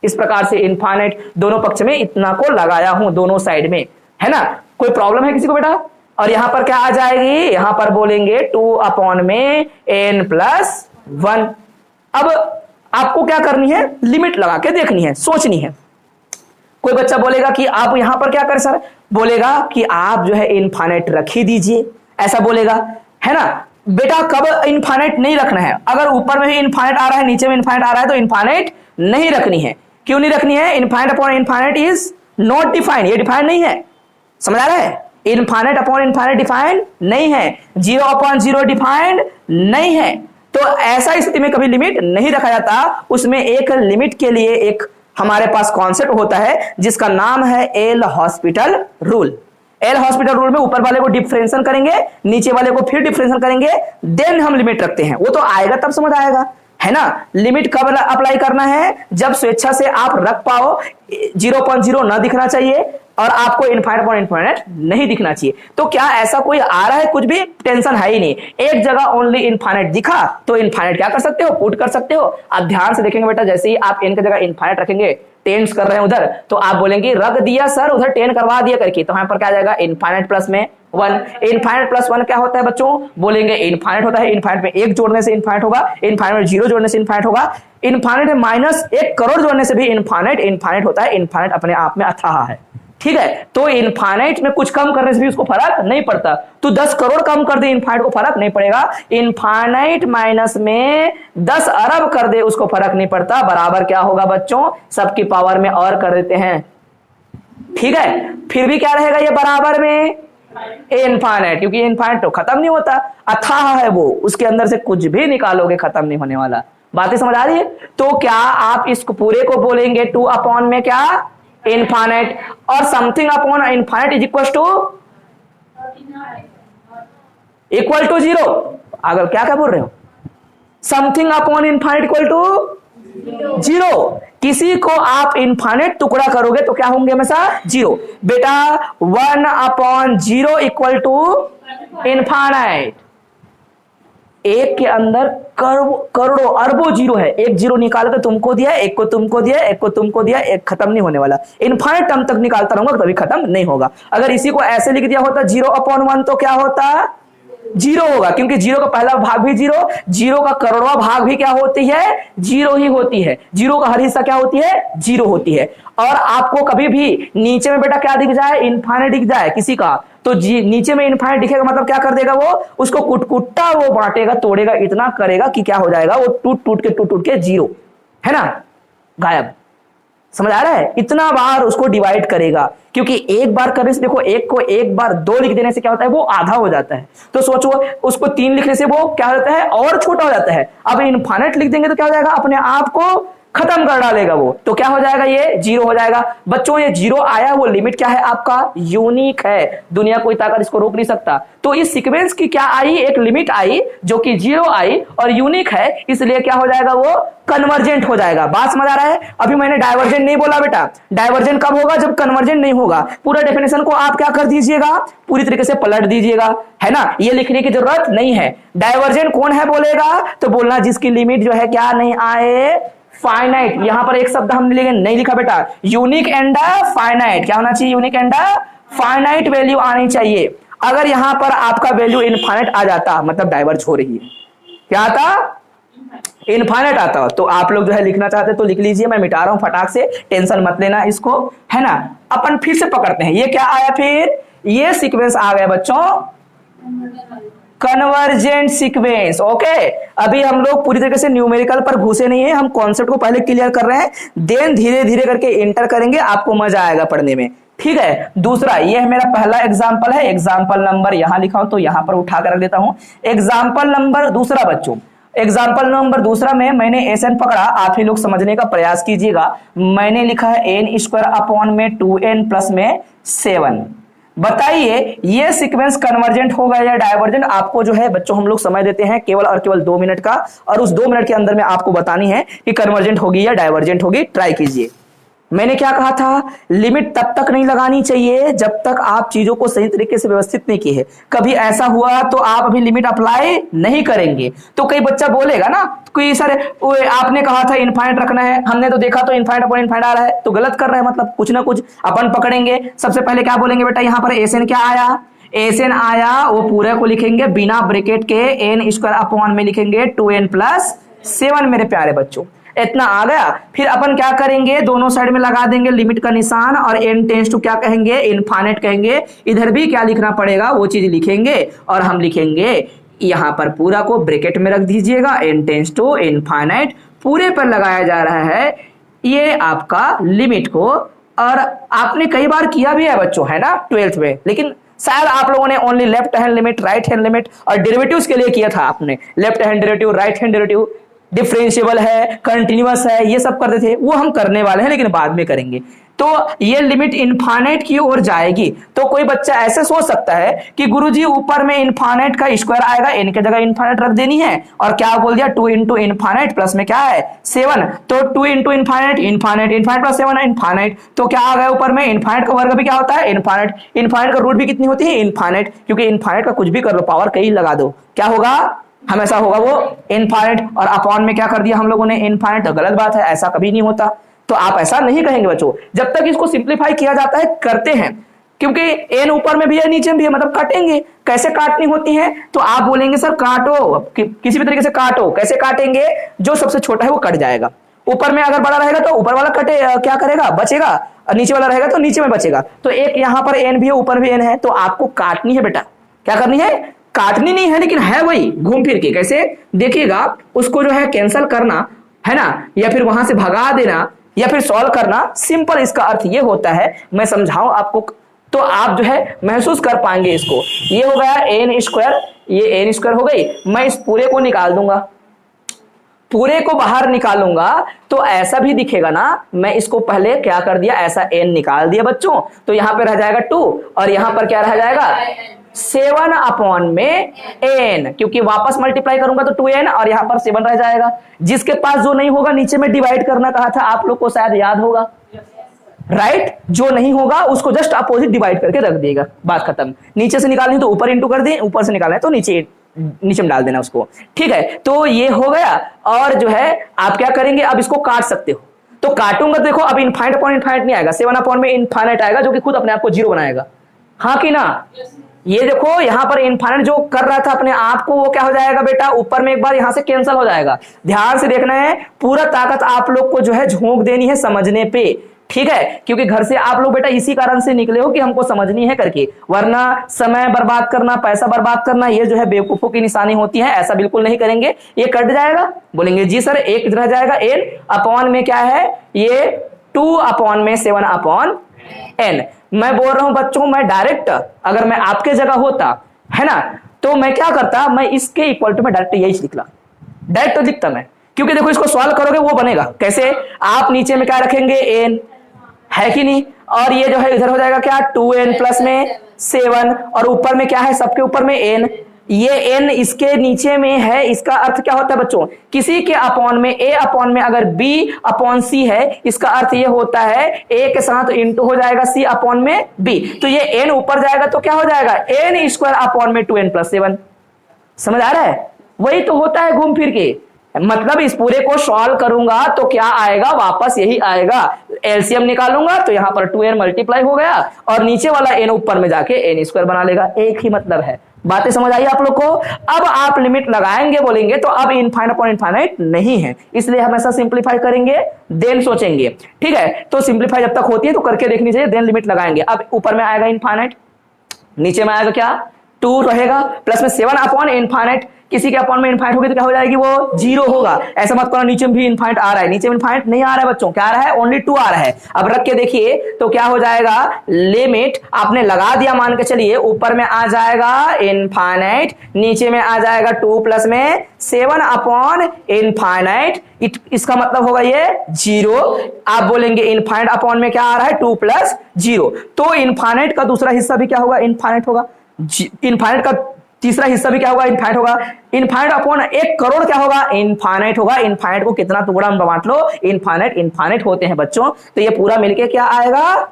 इस प्रकार से इनफाइनाइट, दोनों पक्ष में इतना को लगाया हूं दोनों साइड में, है ना। कोई प्रॉब्लम है किसी को बेटा? और यहां पर क्या आ जाएगी? यहां पर बोलेंगे 2 अपॉन में n+1। अब आपको क्या करनी है? लिमिट लगा के देखनी है, सोचनी है। कोई बच्चा बोलेगा कि आप यहां पर क्या करें सर? बोलेगा कि आप जो है इनफाइनाइट रख ही दीजिए, ऐसा बोलेगा, है ना। बेटा कब इनफाइनाइट नहीं रखना है? अगर ऊपर में भी इनफाइनाइट आ रहा है, नीचे में इनफाइनाइट आ रहा है, तो इनफाइनाइट नहीं रखनी है। क्यों नहीं रखनी है? Infinite upon infinite is not defined, ये डिफाइंड नहीं है, समझ आ रहा है। इनफाइनाइट अपॉन इनफाइनाइट डिफाइंड नहीं है, 0 अपॉन 0 डिफाइंड नहीं है। तो ऐसा स्थिति में कभी लिमिट नहीं रखा जाता। उसमें एक लिमिट के लिए एक हमारे पास कॉन्सेप्ट होता है जिसका नाम है L hospital rule. L hospital rule में ऊपर वाले को डिफरेंशिएशन करेंगे, नीचे वाले को फिर डिफरेंशिएशन करेंगे, देन हम लिमिट रखते हैं। वो तो आएगा तब समझ आएगा, है ना। लिमिट कब अप्लाई करना है? जब स्वेच्छा से आप रख पाओ, 0.0 ना दिखना चाहिए और आपको इनफाइनाइट अपॉन इनफाइनाइट नहीं दिखना चाहिए। तो क्या ऐसा कोई आ रहा है? कुछ भी टेंशन है ही नहीं। एक जगह ओनली इनफाइनाइट दिखा तो इनफाइनाइट क्या कर सकते हो? पुट कर सकते हो। आप ध्यान से देखेंगे बेटा, जैसे ही आप n की जगह इनफाइनाइट रखेंगे, टेंस कर रहे हैं उधर, तो आप बोलेंगे रख दिया सर, उधर 10 करवा दिया करके, तो यहां पर क्या आ जाएगा? इनफाइनाइट प्लस में 1। इनफाइनाइट प्लस 1 क्या होता है बच्चों? बोलेंगे इनफाइनाइट होता है, इनफाइनाइट में 1 जोड़ने से इनफाइनाइट होगा, इनफाइनाइट में 0 जोड़ने से इनफाइनाइट होगा, इनफाइनाइट में -1 करोड़ जोड़ने से भी इनफाइनाइट होता है। इनफाइनाइट अपने आप में अथाह है, ठीक है। तो इनफाइनाइट में कुछ कम करने से भी उसको फर्क नहीं पड़ता। तो 10 करोड़ कम कर दे, इनफाइनाइट को फर्क नहीं पड़ेगा। इनफाइनाइट माइनस में 10 अरब कर दे, उसको फर्क नहीं पड़ता। बराबर क्या होगा बच्चों? सबकी पावर में और कर देते हैं, ठीक है। फिर भी क्या रहेगा ये? बराबर में इनफाइनाइट, क्योंकि इनफाइनाइट तो खत्म नहीं होता, अथाह है वो, उसके अंदर से कुछ भी निकालोगे खत्म नहीं होने वाला। बातें समझ आ रही है? तो क्या आप इसको पूरे को बोलेंगे 2 अपॉन में क्या? इनफाइनाइट, और something upon infinite is equal to 0। अगर क्या क्या बोल रहे हो? Something upon infinite equal to 0। किसी को आप इनफाइनाइट टुकड़ा करोगे तो क्या होंगे हमेशा? 0। बेटा 1 अपॉन 0 इक्वल टू इनफाइनाइट। एक के अंदर करोड़ों अरबों 0 है, एक 0 निकाल कर तुमको दिया, एक को तुमको दिया, एक को तुमको दिया, एक खत्म नहीं होने वाला। इनफाइनाइट टर्म तक निकालता रहूंगा कभी खत्म नहीं होगा। अगर इसी को ऐसे लिख दिया होता 0 अपॉन 1 तो क्या होता? जीरो होगा, क्योंकि जीरो का पहला भाग भी जीरो, जीरो का करोड़वां भाग भी क्या होती है, जीरो ही होती है। जीरो का हर हिस्सा क्या होती है, जीरो होती है। और आपको कभी भी नीचे में बेटा क्या दिख जाए, इनफाइनाइट दिख जाए किसी का, तो नीचे में इनफाइनाइट दिखेगा मतलब क्या कर देगा वो, उसको कुटकुट्टा वो बांटेगा, तोड़ेगा, इतना करेगा कि क्या हो जाएगा, वो टूट टूट के जीरो, है ना, गायब। समझ आ रहा है, इतना बार उसको डिवाइड करेगा, क्योंकि एक बार करने से देखो, एक को एक बार दो लिख देने से क्या होता है, वो आधा हो जाता है। तो सोचो उसको तीन लिखने से वो क्या होता है, और छोटा हो जाता है। अब इनफाइनाइट लिख देंगे तो क्या हो जाएगा, अपने आप को खत्म कर डालेगा वो, तो क्या हो जाएगा, ये जीरो हो जाएगा। बच्चों ये जीरो आया, वो लिमिट क्या है आपका, यूनिक है, दुनिया कोई ताकत इसको रोक नहीं सकता। तो इस सीक्वेंस की क्या आई, एक लिमिट आई जो कि जीरो आई और यूनिक है, इसलिए क्या हो जाएगा, वो कन्वर्जेंट हो जाएगा। बात समझ आ रहा है। अभी मैंने डाइवर्जेंट नहीं बोला बेटा, डाइवर्जेंट कब होगा, जब कन्वर्जेंट नहीं होगा। पूरा डेफिनेशन को आप क्या कर दीजिएगा, पूरी तरीके से पलट दीजिएगा, है ना, ये लिखने की जरूरत नहीं है। डाइवर्जेंट कौन है बोलेगा, तो बोलना जिसकी लिमिट जो है क्या नहीं आए, फाइनाइट। यहां पर एक शब्द हमने नहीं लिखा बेटा, यूनिक एंड फाइनाइट। क्या होना चाहिए, यूनिक एंड फाइनाइट वैल्यू आनी चाहिए। अगर यहां पर आपका वैल्यू इनफाइनाइट आ जाता, मतलब डाइवर्ज हो रही है, क्या आता, इनफाइनाइट आता, तो आप लोग जो है लिखना चाहते तो लिख लीजिए, मैं मिटा रहा हूं फटाक से, टेंशन मत लेना इसको, है ना। अपन फिर से पकड़ते हैं, ये क्या आया, फिर ये सीक्वेंस आ गया बच्चों, कन्वर्जेंट सीक्वेंस। ओके, अभी हम लोग पूरी तरीके से न्यूमेरिकल पर घुसे नहीं है, हम कॉन्सेप्ट को पहले क्लियर कर रहे हैं, देन धीरे धीरे करके इंटर करेंगे, आपको मजा आएगा पढ़ने में, ठीक है। दूसरा, ये है मेरा पहला एग्जांपल है, एग्जांपल नंबर यहां लिखा हूं तो यहां पर उठा कर रख देता हूं। एग्जांपल नंबर दूसरा बच्चों, एग्जाम्पल नंबर दूसरा में मैंने एन पकड़ा, आप ही लोग समझने का प्रयास कीजिएगा। मैंने लिखा है एन स्क्वायर अपॉन में 2n प्लस में 7। बताइए ये सीक्वेंस कन्वर्जेंट होगा या डाइवर्जेंट, आपको जो है बच्चों हम लोग समय देते हैं केवल और केवल 2 मिनट का, और उस 2 मिनट के अंदर में आपको बतानी है कि कन्वर्जेंट होगी या डाइवर्जेंट होगी। ट्राई कीजिए। मैंने क्या कहा था, लिमिट तब तक नहीं लगानी चाहिए जब तक आप चीजों को सही तरीके से व्यवस्थित नहीं किए है। कभी ऐसा हुआ तो आप अभी लिमिट अप्लाई नहीं करेंगे, तो कई बच्चा बोलेगा ना कि सर आपने कहा था इनफाइनाइट रखना है, हमने तो देखा तो इनफाइनाइट अपॉन इनफाइनाइट आ रहा है, तो गलत कर रहे हैं, मतलब कुछ ना कुछ अपन पकड़ेंगे। सबसे पहले क्या बोलेंगे बेटा, यहाँ पर एसएन क्या आया, एसएन आया, वो पूरे को लिखेंगे बिना ब्रैकेट के, एन स्क्वायर अपॉन में लिखेंगे 2n प्लस 7। मेरे प्यारे बच्चों इतना आ गया। फिर अपन क्या करेंगे, दोनों साइड में लगा देंगे लिमिट का निशान, और n टेंस टू क्या कहेंगे, इनफाइनाइट कहेंगे। इधर भी क्या लिखना पड़ेगा, वो चीज लिखेंगे, और हम लिखेंगे यहां पर पूरा को ब्रैकेट में रख दीजिएगा, n टेंस टू इनफाइनाइट पूरे पर लगाया जा रहा है ये आपका लिमिट को। और आपने कई बार किया भी है बच्चों, है ना, 12th में, लेकिन शायद आप लोगों ने only left hand limit, right hand limit और डेरिवेटिव्स के लिए किया था। आपने left hand derivative, right hand derivative, differentiable है, कंटिन्यूअस है, ये सब करते थे, वो हम करने वाले हैं लेकिन बाद में करेंगे। तो ये लिमिट इनफाइनाइट की ओर जाएगी। तो कोई बच्चा ऐसे सोच सकता है कि गुरुजी ऊपर में इनफाइनाइट का स्क्वायर आएगा, n की जगह इनफाइनाइट रख देनी है, और क्या बोल दिया 2 इंटू इनफाइनाइट प्लस में क्या है 7, तो 2 into infinite, infinite, infinite plus 7 infinite, तो क्या आ गया ऊपर में, इनफाइनाइट का वर्ग भी क्या होता है इनफाइनाइट, इनफाइनाइट का रूट भी कितनी होती है इनफाइनाइट, क्योंकि इनफाइनाइट का कुछ भी कर लो, पावर कहीं लगा दो, क्या होगा हमेशा होगा वो इनफाइनाइट। और अपॉन में क्या कर दिया हम लोगों ने इनफाइनाइट, तो गलत बात है, ऐसा कभी नहीं होता। तो आप ऐसा नहीं कहेंगे बच्चों, जब तक इसको सिंप्लीफाई किया जाता है करते हैं, क्योंकि एन ऊपर में भी है नीचे में भी है, मतलब काटेंगे। कैसे काटनी होती है, तो आप बोलेंगे सर काटो, किसी भी तरीके से काटो। कैसे काटेंगे, जो सबसे छोटा है वो कट जाएगा, ऊपर में अगर बड़ा रहेगा तो ऊपर वाला कटे क्या करेगा बचेगा, और नीचे वाला रहेगा तो नीचे में बचेगा। तो एक यहाँ पर एन भी है, ऊपर भी एन है, तो आपको काटनी है बेटा। क्या करनी है, काटनी नहीं है, लेकिन है वही घूम फिर के। कैसे देखिएगा, उसको जो है कैंसिल करना है ना, या फिर वहां से भगा देना, या फिर सॉल्व करना, सिंपल इसका अर्थ ये होता है। मैं समझाऊं आपको तो आप जो है महसूस कर पाएंगे इसको। ये हो गया एन स्क्वायर, ये एन स्क्वायर हो गई। मैं इस पूरे को निकाल दूंगा, पूरे को बाहर निकालूंगा तो ऐसा भी दिखेगा ना। मैं इसको पहले क्या कर दिया, ऐसा एन निकाल दिया बच्चों, तो यहां पे रह जाएगा 2, और यहां पर क्या रह जाएगा 7 अपॉन में n, क्योंकि वापस मल्टीप्लाई करूंगा तो 2n, और यहां पर 7 रह जाएगा। जिसके पास जो नहीं होगा नीचे में डिवाइड करना कहा था, आप लोग को शायद याद होगा, राइट। जो नहीं होगा उसको जस्ट अपोजिट डिवाइड करके रख देगा, बात खत्म। नीचे से निकालनी तो ऊपर इंटू कर दें, ऊपर से निकालना है तो नीचे में डाल देना उसको, ठीक है। तो ये हो गया। और जो है आप क्या करेंगे, अब इसको काट सकते हो, तो काटूंगा देखो अब इनफाइनाइट अपॉन इनफाइनाइट नहीं आएगा, 7 अपॉन में इनफाइनाइट आएगा, जो कि खुद अपने आप को 0 बनाएगा, हाँ कि ना। ये देखो यहां पर इनफाइनाइट जो कर रहा था अपने आप को, वो क्या हो जाएगा बेटा, ऊपर में एक बार यहां से कैंसिल हो जाएगा। ध्यान से देखना है, पूरा ताकत आप लोग को जो है झोंक देनी है समझने पे, ठीक है, क्योंकि घर से आप लोग बेटा इसी कारण से निकले हो कि हमको समझनी है करके, वरना समय बर्बाद करना, पैसा बर्बाद करना, ये जो है बेवकूफों की निशानी होती है। ऐसा बिल्कुल नहीं करेंगे। ये कट जाएगा, बोलेंगे जी सर, एक रह जाएगा एन अपॉन में क्या है, ये 2 अपॉन में 7 अपॉन एन। मैं बोल रहा हूं बच्चों, मैं डायरेक्ट अगर मैं आपके जगह होता है ना, तो मैं क्या करता, मैं इसके इक्वल टू में डायरेक्ट यही लिखला, डायरेक्ट लिखता मैं, क्योंकि देखो इसको सॉल्व करोगे वो बनेगा कैसे, आप नीचे में क्या रखेंगे, एन, है कि नहीं, और ये जो है इधर हो जाएगा क्या, 2n प्लस में 7, और ऊपर में क्या है, सबके ऊपर में n, ये n इसके नीचे में है। इसका अर्थ क्या होता है बच्चों, किसी के अपॉन में, a अपॉन में अगर b अपॉन c है, इसका अर्थ ये होता है a के साथ इंटू हो जाएगा c अपॉन में b, तो ये n ऊपर जाएगा तो क्या हो जाएगा, n स्क्वायर अपॉन में 2n प्लस 7। समझ आ रहा है, वही तो होता है घूम फिर के, मतलब इस पूरे को सॉल्व करूंगा तो क्या आएगा, वापस यही आएगा। एलसीएम निकालूंगा तो यहां पर 2n मल्टीप्लाई हो गया, और नीचे वाला n ऊपर में जाके n स्क्वायर बना लेगा, एक ही मतलब है। बातें समझ आई आप लोग को। अब आप लिमिट लगाएंगे बोलेंगे तो अब इनफाइनाइट अपॉन इनफाइनाइट नहीं है, इसलिए हमेशा सिंप्लीफाई करेंगे देन सोचेंगे, ठीक है। तो सिंप्लीफाई जब तक होती है तो करके देखनी चाहिए, देन लिमिट लगाएंगे। अब ऊपर में आएगा इनफाइनाइट, नीचे में आएगा क्या, 2 रहेगा, प्लस में 7 अपॉन इनफाइनाइट, किसी के अपॉन में इनफाइनाइट होगी तो क्या हो जाएगी, वो 0 होगा। ऐसा मत करो नीचे में भी इनफाइनाइट आ रहा है, नीचे में इनफाइनाइट नहीं आ रहा है बच्चों, क्या आ रहा है, ओनली 2 आ रहा है। अब रख के देखिए तो क्या हो जाएगा, लिमिट आपने लगा दिया, मान के चलिए ऊपर में आ जाएगा इनफाइनाइट, नीचे में आ जाएगा 2 प्लस में 7 अपॉन इनफाइनाइट, इसका मतलब होगा ये 0। आप बोलेंगे इनफाइनाइट अपॉन में क्या आ रहा है, 2 प्लस 0, तो इनफाइनाइट का दूसरा हिस्सा भी क्या होगा, इनफाइनाइट होगा, इनफाइनाइट का तीसरा हिस्सा भी क्या होगा, इनफाइनाइट होगा। इनफाइनाइट अपॉन 1 करोड़ क्या होगा, इनफाइनाइट होगा। इनफाइनाइट को कितना टुकड़ा में बांट लो, इनफाइनाइट इनफाइनाइट होते हैं बच्चों, तो ये पूरा मिलके क्या आएगा,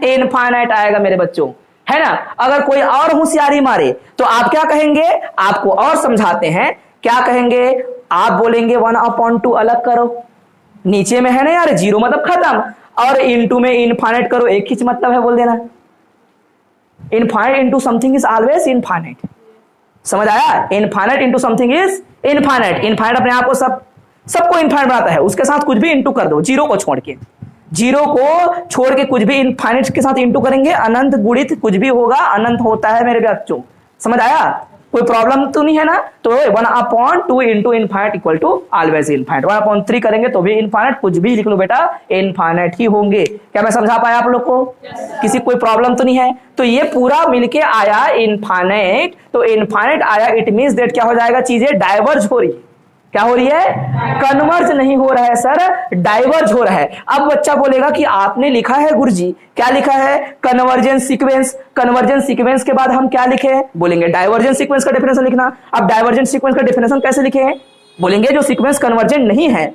इनफाइनाइट आएगा मेरे बच्चों, है ना। अगर कोई और होशियारी मारे तो आप क्या कहेंगे, आपको और समझाते हैं, क्या कहेंगे, आप बोलेंगे 1/2 अलग करो, नीचे में है ना यार 0 मतलब खत्म, और इनटू में इनफाइनाइट करो, एक ही मतलब है, बोल देना infinite into something is always infinite. समझ आया, infinite into something is infinite. Infinite अपने आप को सबको इनफाइनाइट बनाता है, उसके साथ कुछ भी इंटू कर दो, 0 को छोड़ के, 0 को छोड़ के कुछ भी इनफाइनाइट के साथ इंटू करेंगे, अनंत गुणित कुछ भी होगा अनंत होता है मेरे बच्चों। समझ आया, कोई प्रॉब्लम तो नहीं है ना। तो 1/2 into infinite equal to always infinite, 1/3 करेंगे तो भी इनफाइनाइट, कुछ भी लिख लो बेटा इनफाइनाइट ही होंगे। क्या मैं समझा पाया आप लोग को, किसी कोई प्रॉब्लम तो नहीं है। तो ये पूरा मिलके आया इनफाइनाइट, तो इनफाइनाइट आया, इट मींस दैट क्या हो जाएगा, चीजें डाइवर्ज हो रही, क्या हो रही है, कन्वर्ज नहीं हो रहा है सर, डाइवर्ज हो रहा है। अब बच्चा बोलेगा कि आपने लिखा है गुरुजी, क्या लिखा है, कन्वर्जेंस सीक्वेंस, कन्वर्जेंस सीक्वेंस के बाद हम क्या लिखे, बोलेंगे डाइवर्जेंस सीक्वेंस का डेफिनेशन लिखना। अब डाइवर्जेंस सीक्वेंस का डेफिनेशन कैसे लिखे, बोलेंगे जो सीक्वेंस कन्वर्जेंट नहीं है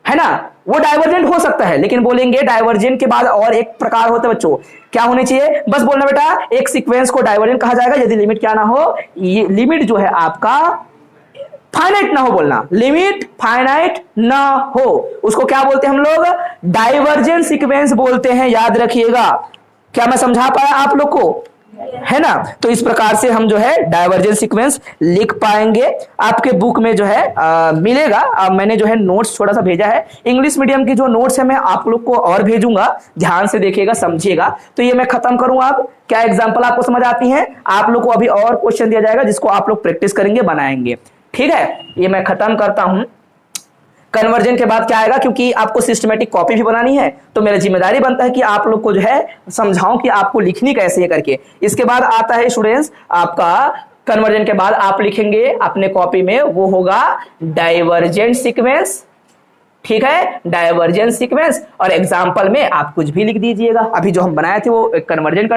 ना, वो डाइवर्जेंट हो सकता है, लेकिन बोलेंगे डाइवर्जेंट के बाद और एक प्रकार होता है बच्चों, क्या होने चाहिए, बस बोलना बेटा एक सीक्वेंस को डाइवर्जेंट कहा जाएगा यदि लिमिट क्या ना हो, ये लिमिट जो है आपका फाइनाइट ना हो, बोलना लिमिट फाइनाइट ना हो, उसको क्या बोलते हैं हम लोग, डाइवर्जेंट सीक्वेंस बोलते हैं, याद रखिएगा। क्या मैं समझा पाया आप लोग को, है ना। तो इस प्रकार से हम जो है डाइवर्जेंट सीक्वेंस लिख पाएंगे। आपके बुक में जो है मिलेगा, मैंने जो है नोट्स थोड़ा सा भेजा है, इंग्लिश मीडियम की जो नोट्स है मैं आप लोग को और भेजूंगा, ध्यान से देखिएगा समझिएगा। तो ये मैं खत्म करूंगा। अब क्या एग्जांपल आपको समझ आती है, आप लोग को अभी और क्वेश्चन दिया जाएगा जिसको आप लोग प्रैक्टिस करेंगे, बनाएंगे, ठीक है। ये मैं खत्म करता हूं। कन्वर्जन के बाद क्या आएगा, क्योंकि आपको सिस्टमेटिक कॉपी भी बनानी है तो मेरा जिम्मेदारी बनता है कि आप लोग को जो है समझाऊं कि आपको लिखनी कैसे है करके। इसके बाद आता है स्टूडेंट्स आपका कन्वर्जन के बाद आप लिखेंगे अपने कॉपी में, वो होगा डाइवर्जेंट सीक्वेंस, ठीक है, डाइवर्जेंट सीक्वेंस। और एग्जांपल में आप कुछ भी लिख दीजिएगा। अभी जो हम बनाए थे वो एक कन्वर्जेंट का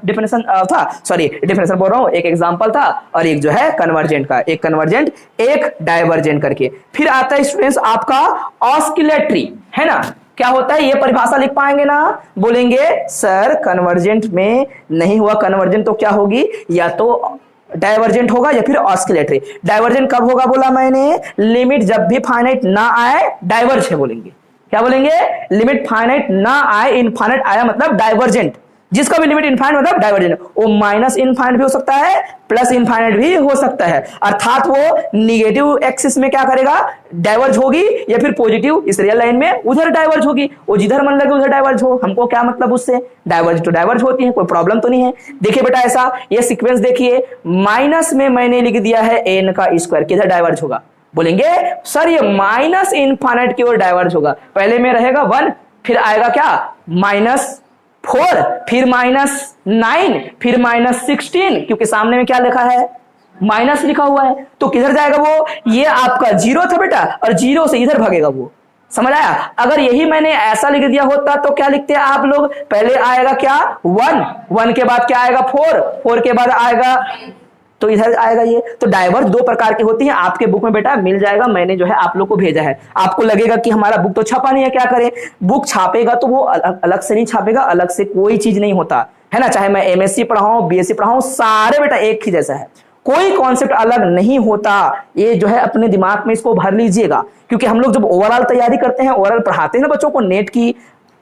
डेफिनेशन था, सॉरी डेफिनेशन बोल रहा हूं, एक एग्जांपल था और एक जो है कन्वर्जेंट का, एक कन्वर्जेंट एक डाइवर्जेंट करके। फिर आता है स्टूडेंट्स आपका ऑस्किलेटरी, है ना। क्या होता है ये परिभाषा लिख पाएंगे ना, बोलेंगे सर कन्वर्जेंट में नहीं हुआ, कन्वर्जेंट तो क्या होगी, या तो डाइवर्जेंट होगा या फिर ऑस्किलेटरी। डाइवर्जेंट कब होगा बोला मैंने, लिमिट जब भी फाइनाइट ना आए डाइवर्ज है, बोलेंगे क्या बोलेंगे, लिमिट फाइनाइट ना आए, इनफाइनाइट आया मतलब डाइवर्जेंट, जिसका भी लिमिट इनफाइनाइट मतलब डाइवर्जेंट, वो माइनस इनफाइनाइट भी हो सकता है, प्लस इनफाइनाइट भी हो सकता है, अर्थात वो निगेटिव एक्सिस में क्या करेगा, डाइवर्ज होगी, या फिर पॉजिटिव इस रियल लाइन में उधर डाइवर्ज होगी, वो जिधर मन लगे उधर डाइवर्ज हो, हमको क्या मतलब उससे, डाइवर्ज तो डाइवर्ज होती है, कोई प्रॉब्लम तो नहीं है। देखिए बेटा ऐसा ये सीक्वेंस देखिए, माइनस में मैंने लिख दिया है एन का स्क्वायर, किधर डाइवर्ज होगा, बोलेंगे सर ये माइनस इनफाइनाइट की ओर डाइवर्ज होगा, पहले में रहेगा 1, फिर आएगा क्या -4, फिर -9, फिर -16, क्योंकि सामने में क्या लिखा है, माइनस लिखा हुआ है, तो किधर जाएगा वो, ये आपका 0 था बेटा, और 0 से इधर भागेगा वो, समझ आया। अगर यही मैंने ऐसा लिख दिया होता तो क्या लिखते हैं आप लोग, पहले आएगा क्या 1, 1 के बाद क्या आएगा 4, 4 के बाद आएगा, तो इधर आएगा ये। तो डाइवर्ज दो प्रकार की होती है, आपके बुक में बेटा मिल जाएगा, मैंने जो है आप लोग को भेजा है। आपको लगेगा कि हमारा बुक तो छपा नहीं है, क्या करें, बुक छापेगा तो वो अलग से नहीं छापेगा, अलग से कोई चीज नहीं होता है ना, चाहे मैं एमएससी पढ़ाऊं बीएससी पढ़ाऊं, सारे बेटा एक ही जैसा है, कोई कॉन्सेप्ट अलग नहीं होता। ये जो है अपने दिमाग में इसको भर लीजिएगा, क्योंकि हम लोग जब ओवरऑल तैयारी करते हैं, ओवरऑल पढ़ाते हैं ना बच्चों को, नेट की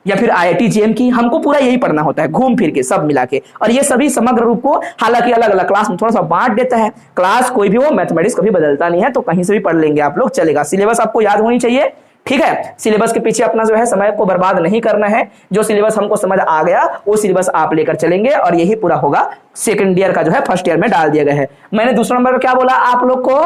या फिर आईआईटी जेएम की, हमको पूरा यही पढ़ना होता है घूम फिर के सब मिला के, और ये सभी समग्र रूप को हालांकि अलग अलग क्लास में थोड़ा सा बांट देता है। क्लास कोई भी हो, मैथमेटिक्स कभी बदलता नहीं है, तो कहीं से भी पढ़ लेंगे आप लोग, चलेगा। सिलेबस आपको याद होनी चाहिए, ठीक है, सिलेबस के पीछे अपना जो है समय को बर्बाद नहीं करना है, जो सिलेबस हमको समझ आ गया वो सिलेबस आप लेकर चलेंगे, और यही पूरा होगा सेकंड ईयर का जो है फर्स्ट ईयर में डाल दिया गया है। मैंने दूसरा नंबर क्या बोला आप लोग को,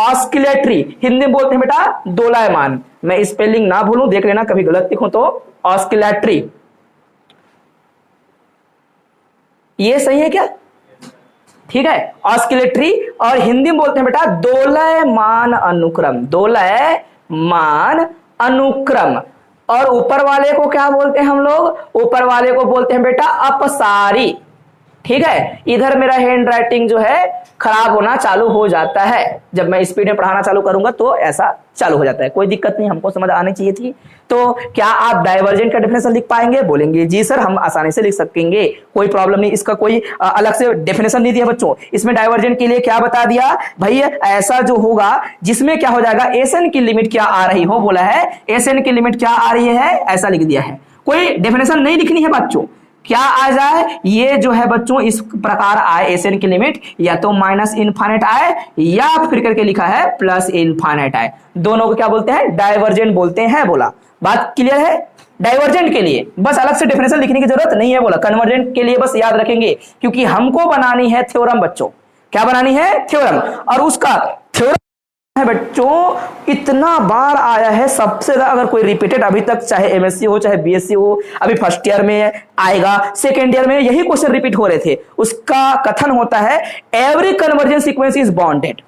ऑस्किलेटरी, हिंदी में बोलते हैं बेटा दोलायमान, मैं स्पेलिंग ना भूलूं, देख लेना कभी गलत लिखूं तो, ऑस्किलेटरी, ये सही है क्या, ठीक है, ऑस्किलेटरी, और हिंदी में बोलते हैं बेटा दोलयमान अनुक्रम, दोलयमान अनुक्रम, और ऊपर वाले को क्या बोलते हैं हम लोग, ऊपर वाले को बोलते हैं बेटा अपसारी, ठीक है। इधर मेरा हैंड राइटिंग जो है खराब होना चालू हो जाता है, जब मैं स्पीड में पढ़ाना चालू करूंगा तो ऐसा चालू हो जाता है, कोई दिक्कत नहीं, हमको समझ आनी चाहिए थी। तो क्या आप डाइवर्जेंट का डेफिनेशन लिख पाएंगे, बोलेंगे जी सर हम आसानी से लिख सकेंगे, कोई प्रॉब्लम नहीं, इसका कोई अलग से डेफिनेशन नहीं दिया बच्चों, इसमें डाइवर्जेंट के लिए क्या बता दिया भाई, ऐसा जो होगा जिसमें क्या हो जाएगा, एसएन की लिमिट क्या आ रही हो, बोला है एसएन की लिमिट क्या आ रही है, ऐसा लिख दिया है, कोई डेफिनेशन नहीं लिखनी है बच्चों, क्या आ जाए, ये जो है बच्चों इस प्रकार आए, एसएन की लिमिट या तो माइनस इनफाइनाइट आए, या फिर करके लिखा है प्लस इनफाइनाइट आए, दोनों को क्या बोलते हैं, डाइवर्जेंट बोलते हैं, बोला। बात क्लियर है, डाइवर्जेंट के लिए बस अलग से डेफिनेशन लिखने की जरूरत नहीं है, बोला। कन्वर्जेंट के लिए बस याद रखेंगे, क्योंकि हमको बनानी है थ्योरम बच्चों, क्या बनानी है, थ्योरम, और उसका थ्योरम है बच्चों इतना बार आया है, सबसे ज्यादा अगर कोई रिपीटेड अभी तक, चाहे एमएससी हो चाहे बीएससी हो, अभी फर्स्ट ईयर में आएगा, सेकेंड ईयर में यही क्वेश्चन रिपीट हो रहे थे, उसका कथन होता है every convergence sequence is bonded,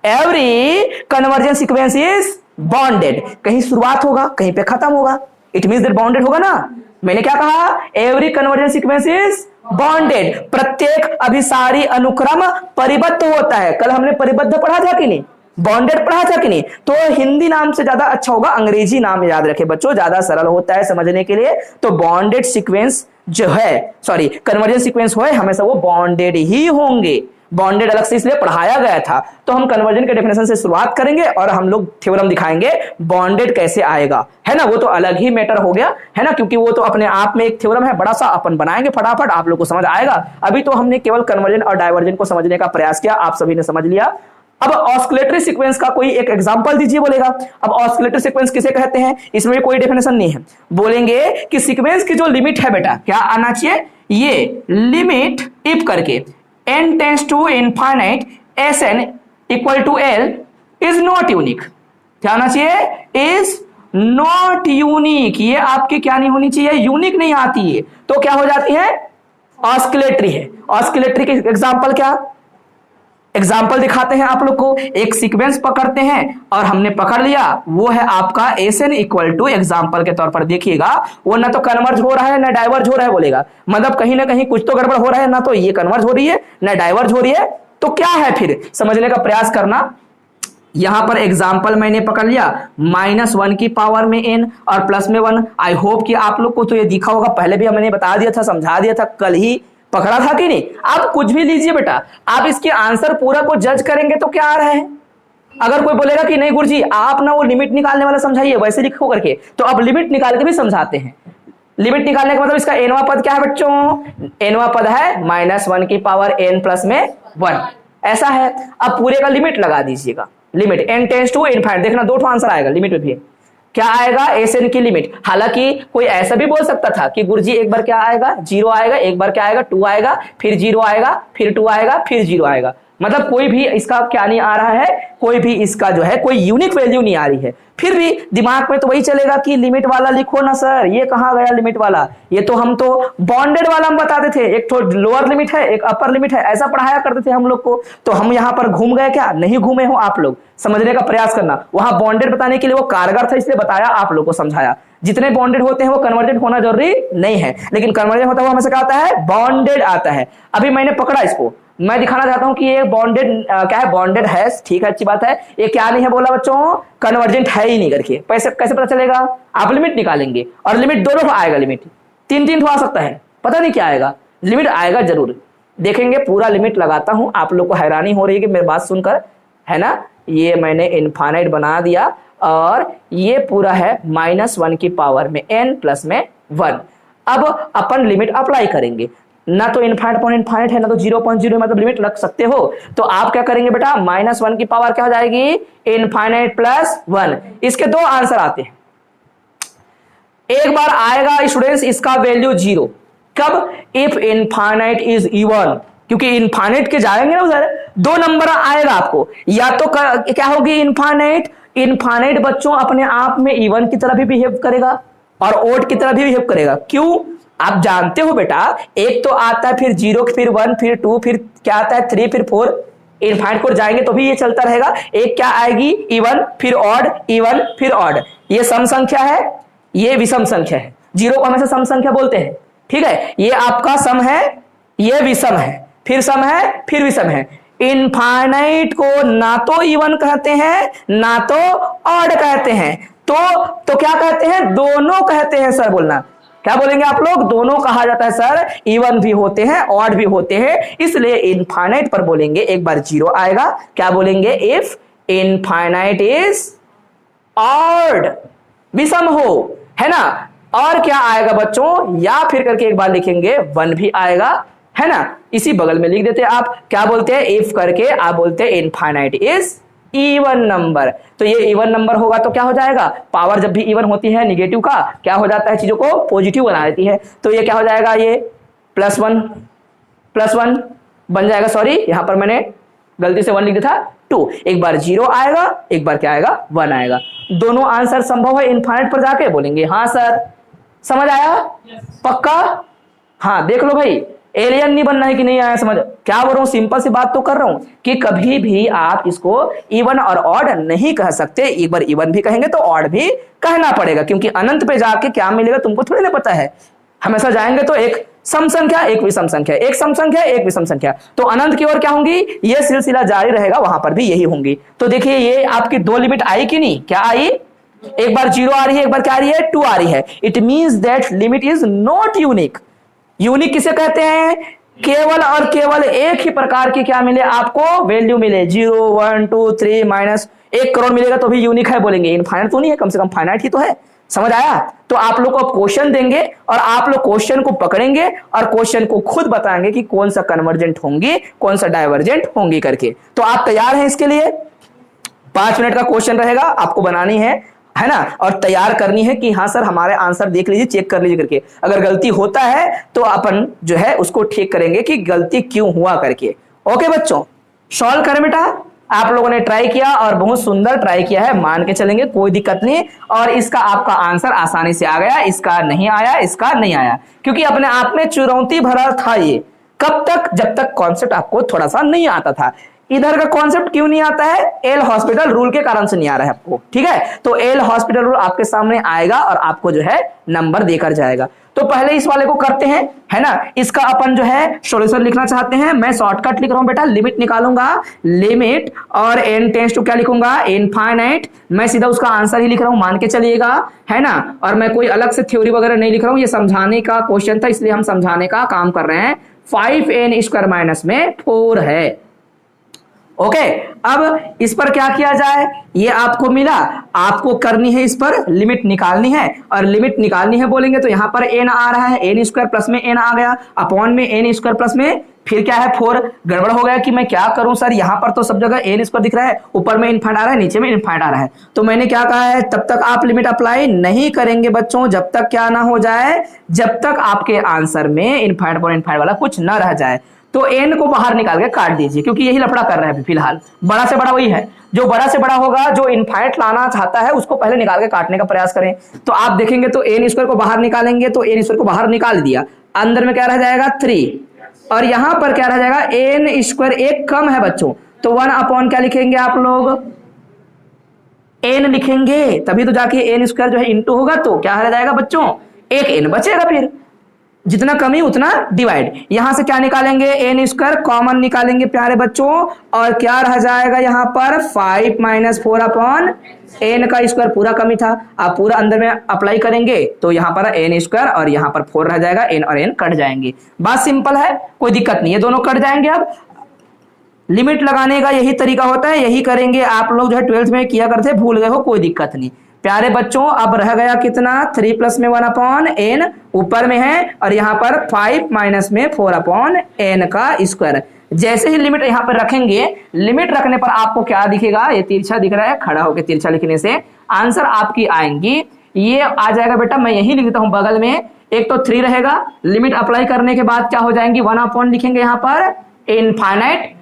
every convergence sequence is bonded, कहीं शुरुआत होगा कहीं पे खत्म होगा, इट मींस दैट बॉन्डेड होगा ना। मैंने क्या कहा, every convergence sequence is bonded, प्रत्येक अभिसारी अनुक्रम परिबद्ध होता है, कल हमने परिबद्ध पढ़ा था कि नहीं, बॉन्डेड पढ़ा था कि नहीं, तो हिंदी नाम से ज्यादा अच्छा होगा अंग्रेजी नाम याद रखे बच्चों, ज्यादा सरल होता है समझने के लिए। तो बॉन्डेड सीक्वेंस जो है, सॉरी कन्वर्जेंस सीक्वेंस होए हमेशा वो बॉन्डेड ही होंगे, बॉन्डेड अलग से इसलिए पढ़ाया गया था। तो हम कन्वर्जन के डेफिनेशन से शुरुआत करेंगे और हम लोग थ्योरम दिखाएंगे बॉन्डेड कैसे आएगा, है ना, वो तो अलग ही मैटर हो गया, है ना, क्योंकि वो तो अपने आप में एक थ्योरम है बड़ा सा, अपन बनाएंगे फटाफट, आप लोग को समझ आएगा। अभी तो हमने केवल कन्वर्जन और डाइवर्जन को समझने का प्रयास किया, आप सभी ने समझ लिया। अब ऑस्किलेटरी सीक्वेंस का कोई एक एग्जांपल दीजिए बोलेगा। अब ऑस्किलेटरी सीक्वेंस किसे कहते हैं, इसमें कोई डेफिनेशन नहीं है, बोलेंगे कि सीक्वेंस की जो लिमिट है बेटा क्या आना चाहिए, ये लिमिट इफ करके n tends to infinite Sn equal to L is not unique, क्या आना चाहिए, इज नॉट यूनिक, ये आपकी क्या नहीं होनी चाहिए, यूनिक नहीं आती है, तो क्या हो जाती है, ऑस्किलेटरी है। ऑस्किलेटरी के एग्जांपल क्या, एग्जाम्पल दिखाते हैं आप लोग को, एक सीक्वेंस पकड़ते हैं और हमने पकड़ लिया, वो है आपका Sn इक्वल टू, एग्जाम्पल के तौर पर देखिएगा, वो ना तो कन्वर्ज हो रहा है ना डाइवर्ज हो रहा है बोलेगा, मतलब कहीं ना कहीं कुछ तो गड़बड़ हो रहा है, ना तो ये कन्वर्ज हो रही है ना डाइवर्ज हो रही है, तो क्या है फिर समझने का प्रयास करना। यहां पर एग्जाम्पल मैंने पकड़ लिया, -1 की पावर में n और प्लस में 1, आई होप कि आप लोग को तो ये दिखा होगा, पहले भी हमने बता दिया था, समझा दिया था, कल ही पकड़ा था कि नहीं। आप कुछ भी लीजिए बेटा, आप इसके आंसर पूरा को जज करेंगे तो क्या आ रहा है, अगर कोई बोलेगा कि नहीं गुरुजी आप ना वो लिमिट निकालने वाला समझाइए वैसे लिखो करके, तो अब लिमिट निकाल के भी समझाते हैं, लिमिट निकालने का मतलब इसका एनवा पद क्या है बच्चों, एनवा पद है -1 की पावर n प्लस में 1, ऐसा है। अब पूरे का लिमिट लगा दीजिएगा, limit n tends to infinite, देखना दो ठो आंसर आएगा लिमिट में भी, क्या आएगा एसएन की लिमिट। हालांकि कोई ऐसा भी बोल सकता था कि गुरुजी एक बार क्या आएगा 0 आएगा, एक बार क्या आएगा 2 आएगा, फिर 0 आएगा, फिर 2 आएगा, फिर 0 आएगा, मतलब कोई भी इसका क्या नहीं आ रहा है, कोई भी इसका जो है कोई यूनिक वैल्यू नहीं आ रही है। फिर भी दिमाग में तो वही चलेगा कि लिमिट वाला लिखो ना सर, ये कहाँ गया लिमिट वाला, ये तो हम तो बॉन्डेड वाला हम बताते थे, एक तो लोअर लिमिट है एक अपर लिमिट है, ऐसा पढ़ाया करते थे हम लोग को। तो हम यहाँ पर घूम गए क्या, नहीं घूमे हो आप लोग, समझने का प्रयास करना। वहां बॉन्डेड बताने के लिए वो कारगर था, इसलिए बताया, आप लोग को समझाया। जितने बॉन्डेड होते हैं वो कन्वर्टेड होना जरूरी नहीं है, लेकिन कन्वर्टेड होता हुआ हमेशा क्या आता है, बॉन्डेड आता है। अभी मैंने पकड़ा इसको, मैं दिखाना चाहता हूं कि ये बॉन्डेड क्या है, बॉन्डेड है, ठीक है, अच्छी बात है। ये क्या नहीं है बोला बच्चों, कन्वर्जेंट है ही नहीं करके, कैसे कैसे पता चलेगा, आप लिमिट निकालेंगे, और लिमिट दो दफा आएगा, लिमिट तीन तीन आ सकता है, पता नहीं क्या आएगा, लिमिट आएगा जरूर, देखेंगे। पूरा लिमिट लगाता हूं, आप लोग को हैरानी हो रही है कि मेरी बात सुनकर, है ना। ये मैंने इनफाइनाइट बना दिया, और ये पूरा है -1 की पावर में n प्लस में 1। अब अपन लिमिट अप्लाई करेंगे, ना तो इनफाइनाइट पॉइंट इनफाइनाइट है, ना तो 0.0 मतलब लिमिट रख सकते हो। तो आप क्या करेंगे बेटा, -1 की पावर क्या हो जाएगी, इनफाइनाइट प्लस 1। इसके दो आंसर आते हैं, एक बार आएगा स्टूडेंट्स इसका वैल्यू 0, कब, इफ इनफाइनाइट इज इवन, क्योंकि इनफाइनाइट के जाएंगे ना उधर, दो नंबर आएगा आपको, या तो क्या होगी इनफाइनाइट, इनफाइनाइट बच्चों अपने आप में इवन की तरह भी बिहेव करेगा और ओड की तरह भी बिहेव करेगा। क्यों, आप जानते हो बेटा, एक तो आता है फिर 0, फिर 1, फिर 2, फिर क्या आता है 3, फिर 4, इनफाइनाइट को जाएंगे तो भी ये चलता रहेगा। एक क्या आएगी, इवन फिर ऑड, इवन फिर ऑड। ये सम संख्या है, ये विषम संख्या है, 0 को हमेशा सम संख्या बोलते हैं, ठीक है। ये आपका सम है, ये विषम है, फिर सम है, फिर विषम है। इनफाइनाइट को ना तो इवन कहते हैं ना तो ऑड कहते हैं, तो क्या कहते हैं, दोनों कहते हैं सर, बोलना क्या बोलेंगे आप लोग, दोनों कहा जाता है सर, इवन भी होते हैं ऑड भी होते हैं, इसलिए इनफाइनाइट पर बोलेंगे एक बार 0 आएगा, क्या बोलेंगे, इफ इनफाइनाइट इज ऑड, विषम हो, है ना। और क्या आएगा बच्चों, या फिर करके एक बार लिखेंगे 1 भी आएगा, है ना। इसी बगल में लिख देते हैं, आप क्या बोलते हैं, इफ करके आप बोलते हैं इनफाइनाइट इज इवन नंबर। तो ये इवन नंबर होगा तो क्या हो जाएगा, पावर जब भी इवन होती है निगेटिव का क्या हो जाता है, चीजों को पॉजिटिव बना देती है। तो ये क्या हो जाएगा, ये +1 बन जाएगा, सॉरी यहां पर मैंने गलती से 1 लिख दिया था, 2। एक बार 0 आएगा, एक बार क्या आएगा, 1 आएगा। दोनों आंसर संभव है, इनफाइनाइट पर जाके बोलेंगे हाँ सर, समझ आया, पक्का, हाँ देख लो भाई, एलियन नहीं बनना है कि नहीं आया समझ, क्या बोल रहा हूं, सिंपल सी बात तो कर रहा हूं कि कभी भी आप इसको इवन और ऑड नहीं कह सकते, एक बार इवन भी कहेंगे तो ऑड भी कहना पड़ेगा, क्योंकि अनंत पे जाके क्या मिलेगा तुमको थोड़ी ना पता है। हमेशा जाएंगे तो एक सम संख्या एक विषम संख्या, एक सम संख्या एक विषम संख्या, तो अनंत की ओर क्या होंगी, ये सिलसिला जारी रहेगा, वहां पर भी यही होंगी। तो देखिए ये आपकी दो लिमिट आई कि नहीं, क्या आई, एक बार 0 आ रही है, एक बार क्या आ रही है, 2 आ रही है। It means that limit is not unique. Unique किसे कहते हैं, केवल और केवल एक ही प्रकार की क्या मिले आपको, वैल्यू मिले, 0, 1, 2, 3 -1 करोड़ मिलेगा तो भी यूनिक है बोलेंगे, इनफाइनाइट तो नहीं है, कम से कम फाइनाइट ही तो है। समझ आया। तो आप लोग को क्वेश्चन देंगे और आप लोग क्वेश्चन को पकड़ेंगे और क्वेश्चन को खुद बताएंगे कि कौन सा कन्वर्जेंट होंगी कौन सा डाइवर्जेंट होंगी करके। तो आप तैयार हैं इसके लिए, 5 मिनट का क्वेश्चन रहेगा, आपको बनानी है ना, और तैयार करनी है कि हाँ सर हमारे आंसर देख लीजिए, चेक कर लीजिए करके। अगर गलती होता है तो अपन जो है उसको ठीक करेंगे कि गलती क्यों हुआ करके। ओके बच्चों, सॉल्व करें बेटा। आप लोगों ने ट्राई किया और बहुत सुंदर ट्राई किया है, मान के चलेंगे, कोई दिक्कत नहीं। और इसका आपका आंसर आसानी से आ गया, इसका नहीं आया, इसका नहीं आया, क्योंकि अपने आप में चुनौती भरा था ये। कब तक, जब तक कॉन्सेप्ट आपको थोड़ा सा नहीं आता था। इधर का कॉन्सेप्ट क्यों नहीं आता है, एल हॉस्पिटल रूल के कारण से नहीं आ रहा है आपको, ठीक है। तो एल हॉस्पिटल रूल आपके सामने आएगा और आपको जो है नंबर देकर जाएगा। तो पहले इस वाले को करते हैं, है ना। इसका अपन जो है सॉल्यूशन लिखना चाहते हैं, मैं शॉर्टकट लिख रहा हूं बेटा, लिमिट निकालूंगा, लिमिट और n टेंड्स टू क्या लिखूंगा, इनफाइनाइट। मैं सीधा उसका आंसर ही लिख रहा हूं, मान के चलिएगा, है ना। और मैं कोई अलग से थ्योरी वगैरह नहीं लिख रहा हूं, ये समझाने का क्वेश्चन था इसलिए हम समझाने का काम कर रहे हैं। 5n² - 4 है, ओके, अब इस पर क्या किया जाए, ये आपको मिला, आपको करनी है इस पर लिमिट निकालनी है, और लिमिट निकालनी है बोलेंगे तो यहां पर एन आ रहा है, एन स्क्वायर प्लस में एन आ गया अपॉन में एन स्क्वायर प्लस में फिर क्या है 4। गड़बड़ हो गया कि मैं क्या करूं सर, यहां पर तो सब जगह एन स्क्वायर दिख रहा है, ऊपर में इनफाइनाइट आ रहा है, नीचे में इनफाइनाइट आ रहा है, तो मैंने क्या कहा है तब तक आप लिमिट अप्लाई नहीं करेंगे बच्चों, जब तक क्या ना हो जाए, जब तक आपके आंसर में इनफाइनाइट और इनफाइनाइट वाला कुछ ना रह जाए। तो एन को बाहर निकाल के काट दीजिए, क्योंकि यही लफड़ा कर रहे हैं फिलहाल, बड़ा से बड़ा वही है, जो बड़ा से बड़ा होगा, जो इनफाइनाइट लाना चाहता है उसको पहले निकाल के काटने का प्रयास करें। तो आप देखेंगे तो एन स्क्वायर को बाहर निकालेंगे, तो एन स्क्वायर को बाहर निकाल दिया, अंदर में क्या रह जाएगा 3, और यहां पर क्या रह जाएगा एन स्क्वायर, एक कम है बच्चों, तो 1 अपॉन क्या लिखेंगे आप लोग, एन लिखेंगे, तभी तो जाके एन स्क्वायर जो है इंटू होगा, तो क्या रह जाएगा बच्चों, एक एन बचेगा, फिर जितना कमी उतना डिवाइड, यहां से क्या निकालेंगे एन स्क्वायर कॉमन निकालेंगे प्यारे बच्चों, और क्या रह जाएगा यहां पर 5 - 4 अपॉन एन का स्क्वायर, पूरा कमी था, आप पूरा अंदर में अप्लाई करेंगे तो यहां पर एन स्क्वायर और यहां पर 4 रह जाएगा, एन और एन कट जाएंगे, बात सिंपल है, कोई दिक्कत नहीं है, दोनों कट जाएंगे। अब लिमिट लगाने का यही तरीका होता है, यही करेंगे आप लोग जो है 12th में किया करते, भूल गए हो कोई दिक्कत नहीं प्यारे बच्चों। अब रह गया कितना 3 प्लस में 1 अपॉन एन ऊपर में है, और यहां पर 5 माइनस में 4 अपॉन एन का स्क्वायर। जैसे ही लिमिट यहां पर रखेंगे, लिमिट रखने पर आपको क्या दिखेगा, ये तिरछा दिख रहा है, खड़ा होकर तिरछा लिखने से आंसर आपकी आएंगी, ये आ जाएगा बेटा, मैं यही लिखता हूं बगल में, एक तो 3 रहेगा, लिमिट अप्लाई करने के बाद क्या हो जाएंगी 1 अपॉन लिखेंगे यहां पर इनफाइनाइट,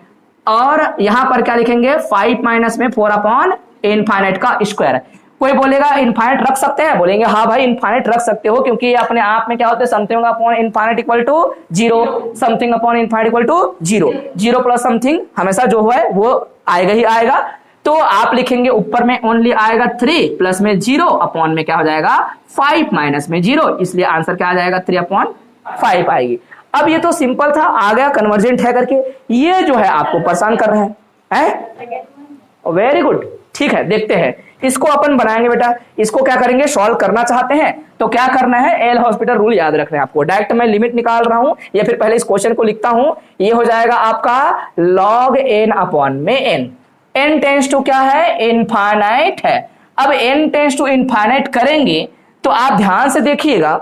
और यहां पर क्या लिखेंगे 5 माइनस में 4 अपॉन इनफाइनाइट का स्क्वायर। कोई बोलेगा इनफाइनाइट रख सकते हैं, बोलेंगे हाँ भाई इनफाइनाइट रख सकते हो, क्योंकि ये अपने आप में क्या होते हैं, something upon infinite equal to 0, something upon infinite equal to 0, 0 plus something हमेशा जो है वो आएगा ही आएगा। तो आप लिखेंगे ऊपर में ओनली आएगा 3 प्लस में 0 अपॉन में क्या हो जाएगा 5 माइनस में 0, इसलिए आंसर क्या आ जाएगा 3 अपॉन 5 आएगी। अब ये तो सिंपल था, आ गया कन्वर्जेंट है करके, ये जो है आपको परेशान कर रहे हैं, वेरी गुड, ठीक है, देखते हैं इसको अपन बनाएंगे बेटा। इसको क्या करेंगे, सॉल्व करना चाहते हैं तो क्या करना है, एल हॉस्पिटल रूल याद रखना है आपको। डायरेक्ट मैं लिमिट निकाल रहा हूं, या फिर पहले इस क्वेश्चन को लिखता हूं, ये हो जाएगा आपका log n अपॉन में n, n टेंस टू क्या है, इनफाइनाइट है। अब n टेंस टू इनफाइनाइट करेंगे तो आप ध्यान से देखिएगा,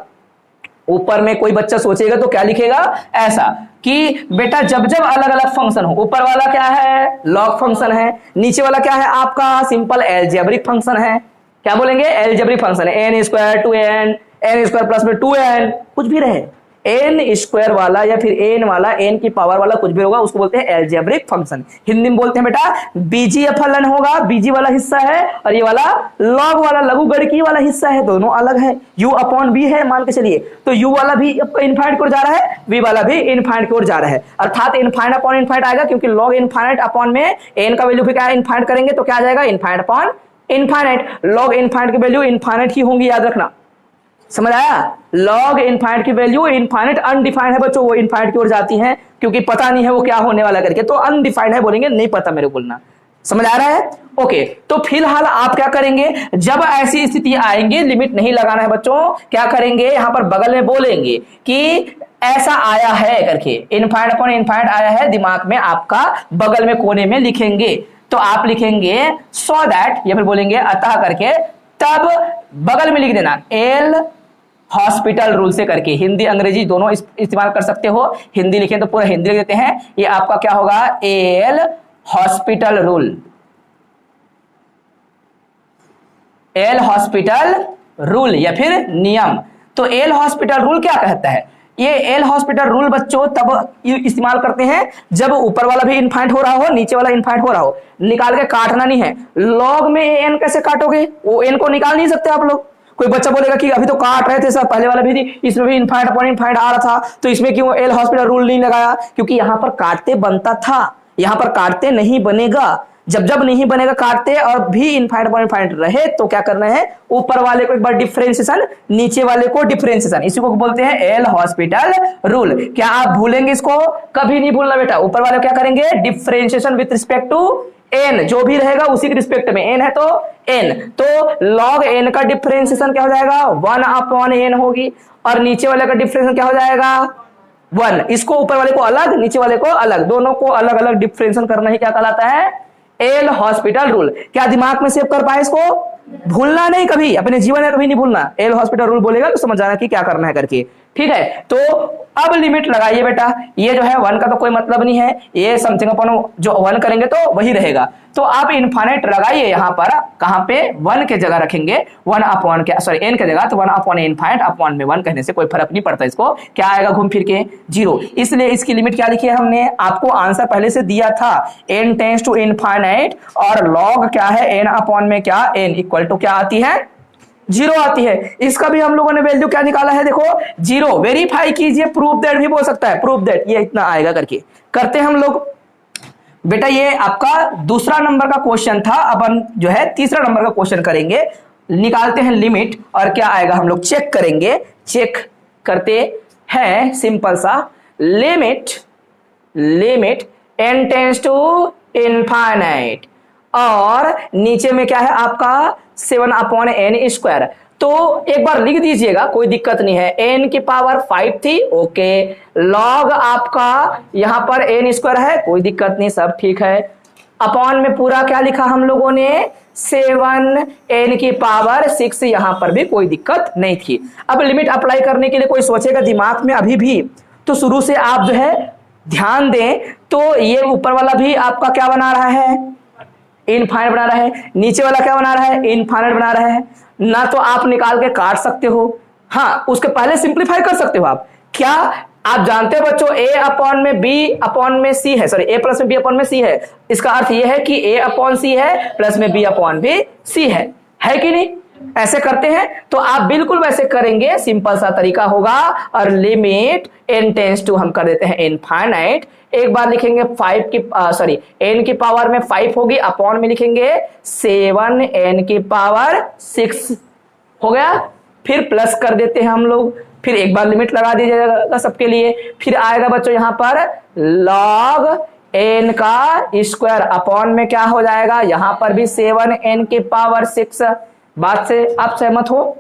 ऊपर में कोई बच्चा सोचेगा तो क्या लिखेगा ऐसा कि बेटा जब जब अलग अलग फंक्शन हो, ऊपर वाला क्या है लॉग फंक्शन है, नीचे वाला क्या है आपका सिंपल एलजेब्रिक फंक्शन है, क्या बोलेंगे एलजेब्रिक फंक्शन है, N square 2n, N square plus में 2n, कुछ भी रहे, एन स्क्वायर वाला या फिर एन वाला, एन की पावर वाला कुछ भी होगा उसको बोलते हैं एलजेब्रिक फंक्शन। हिंदी में बोलते हैं बेटा बीजीय फलन होगा, बीजी वाला हिस्सा है, और ये वाला लॉग वाला लघुगणकी वाला हिस्सा है, दोनों अलग है, u अपॉन v है मान के चलिए, तो u वाला भी इनफाइनाइट की ओर जा रहा है, v वाला भी इनफाइनाइट की ओर जा रहा है, अर्थात इनफाइनाइट अपॉन इनफाइनाइट आएगा, क्योंकि लॉग इनफाइनाइट अपॉन में n का वैल्यू भी क्या इनफाइनाइट करेंगे तो क्या आ जाएगा infinite upon infinite, log infinite की वैल्यू इनफाइनाइट ही होंगी, याद रखना, समझ आया। लॉग इनफाइनाइट की वैल्यू इनफाइनाइट अनडिफाइंड है बच्चों, वो इनफाइनाइट की ओर जाती है, क्योंकि पता नहीं है वो क्या होने वाला करके, तो अनडिफाइंड है बोलेंगे, नहीं पता मेरे को बोलना, समझ आ रहा है। ओके, तो फिलहाल आप क्या करेंगे, जब ऐसी स्थिति आएंगे लिमिट नहीं लगाना है बच्चों, क्या करेंगे यहां पर बगल में बोलेंगे कि ऐसा आया है करके, इनफाइनाइट अपॉन इनफाइनाइट आया है, दिमाग में आपका बगल में कोने में लिखेंगे, तो आप लिखेंगे सो दैट, या फिर बोलेंगे अतः करके, तब बगल में लिख देना एल हॉस्पिटल रूल से करके, हिंदी अंग्रेजी दोनों इस्तेमाल कर सकते हो, हिंदी लिखें तो पूरा हिंदी लिख देते हैं, ये आपका क्या होगा L hospital rule, L hospital rule या फिर नियम। तो एल हॉस्पिटल रूल क्या कहता है, ये एल हॉस्पिटल रूल बच्चों तब इस्तेमाल करते हैं जब ऊपर वाला भी इनफाइनाइट हो रहा हो, नीचे वाला इनफाइनाइट हो रहा हो, निकाल के काटना नहीं है। लॉग में एन कैसे काटोगे, वो एन को निकाल नहीं सकते आप लोग। कोई बच्चा बोलेगा कि अभी तो काट रहे थे सर, पहले वाला भी थी, इसमें भी इनफाइनाइट अपॉन इनफाइनाइट आ रहा था, तो इसमें क्यों एल हॉस्पिटल रूल नहीं लगाया, क्योंकि यहां पर काटते बनता था, यहां पर काटते नहीं बनेगा, जब जब नहीं बनेगा काटते और भी इनफाइनाइट अपॉन इनफाइनाइट रहे तो क्या करना है, ऊपर वाले को एक बार डिफरेंशिएशन, नीचे वाले को डिफरेंशिएशन, इसी को बोलते हैं एल हॉस्पिटल रूल। क्या आप भूलेंगे इसको, कभी नहीं भूलना बेटा, ऊपर वाले क्या करेंगे differentiation with respect to N, जो भी रहेगा उसी के रिस्पेक्ट में, एन है तो एन, तो लॉग एन का डिफरेंशिएशन क्या हो जाएगा 1 अपॉन एन होगी, और नीचे वाले का डिफरेंशिएशन क्या हो जाएगा वन, इसको ऊपर वाले को अलग, नीचे वाले को अलग, दोनों को अलग अलग डिफरेंशियल करना ही क्या कहलाता है? L hospital rule. क्या दिमाग में सेव कर पाए इसको? भूलना नहीं कभी, अपने जीवन में कभी नहीं भूलना। एल हॉस्पिटल रूल बोलेगा तो समझ जाना कि क्या करना है करके, ठीक है। तो अब लिमिट लगाइए बेटा, ये जो है वन का तो कोई मतलब नहीं है, ये समथिंग अपन जो वन करेंगे तो वही रहेगा। तो आप इनफाइनाइट लगाइए यहाँ पर, कहां पे? वन के जगह रखेंगे, वन अपॉन के सॉरी एन के जगह, तो वन अपॉन इनफाइनाइट, अपॉन में वन कहने से कोई फर्क नहीं पड़ता, इसको क्या आएगा घूम फिर के? जीरो। इसलिए इसकी लिमिट क्या लिखी है हमने? आपको आंसर पहले से दिया था, एन टेंड्स टू इनफाइनाइट, और लॉग क्या है? एन अपॉन में क्या? एन इक्वल टू क्या आती है? जीरो आती है। इसका भी हम लोगों ने वैल्यू क्या निकाला है? देखो जीरो। वेरीफाई कीजिए, प्रूफ दैट भी बोल सकता है, प्रूफ दैट ये इतना आएगा करके। करते हैं हम लोग बेटा, ये आपका दूसरा नंबर का क्वेश्चन था। अब हम जो है तीसरा नंबर का क्वेश्चन करेंगे, निकालते हैं लिमिट, और क्या आएगा हम लोग चेक करेंगे। चेक करते हैं, सिंपल सा limit n tends to infinite, और नीचे में क्या है आपका? 7 अपॉन एन स्क्वायर। तो एक बार लिख दीजिएगा, कोई दिक्कत नहीं है। n की पावर 5 थी, ओके। लॉग आपका यहां पर n स्क्वायर है, कोई दिक्कत नहीं, सब ठीक है। अपॉन में पूरा क्या लिखा हम लोगों ने? 7 n की पावर 6, यहां पर भी कोई दिक्कत नहीं थी। अब लिमिट अप्लाई करने के लिए कोई सोचेगा दिमाग में अभी भी, तो शुरू से आप जो है ध्यान दें, तो ये ऊपर वाला भी आपका क्या बना रहा है? इनफाइनाइट बना रहा है। नीचे वाला क्या बना रहा है? इनफाइनाइट बना रहा है ना। तो आप निकाल के काट सकते हो, हाँ, उसके पहले सिंप्लीफाई कर सकते हो आप। क्या आप जानते हो बच्चों, a अपॉन में b अपॉन में c है, सॉरी a प्लस में b अपॉन में c है। इसका अर्थ यह है कि a अपॉन c है प्लस में b अपॉन भी c है कि नहीं? ऐसे करते हैं तो आप बिल्कुल वैसे करेंगे, सिंपल सा तरीका होगा। और लिमिट n टेंड्स टू हम कर देते हैं इनफाइनाइट। एक बार लिखेंगे 5 की सॉरी n की पावर में 5 होगी, अपॉन में लिखेंगे 7 n की पावर 6 हो गया। फिर प्लस कर देते हैं हम लोग, फिर एक बार लिमिट लगा दीजिएगा सबके लिए। फिर आएगा बच्चों यहाँ पर लॉग n का स्क्वायर, अपॉन में क्या हो जाएगा? यहाँ पर भी 7 n की पावर 6। बात से आप सहमत हो?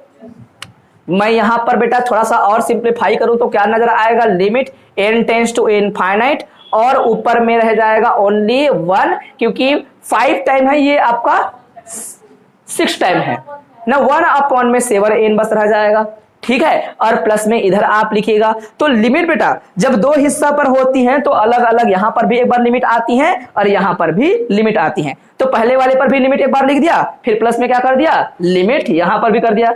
मैं यहां पर बेटा थोड़ा सा और सिंप्लीफाई करूं तो क्या नजर आएगा? Limit n tends to infinite, और ऊपर में रह जाएगा ओनली 1, क्योंकि 5 टाइम है, ये आपका 6 टाइम है ना। 1 अपॉन में 7 n बस रह जाएगा, ठीक है। और प्लस में इधर आप लिखिएगा। तो लिमिट बेटा जब दो हिस्सा पर होती हैं तो अलग अलग यहां पर भी एक बार लिमिट आती है और यहां पर भी लिमिट आती है। तो पहले वाले पर भी लिमिट एक बार लिख दिया, फिर प्लस में क्या कर दिया? लिमिट यहां पर भी कर दिया।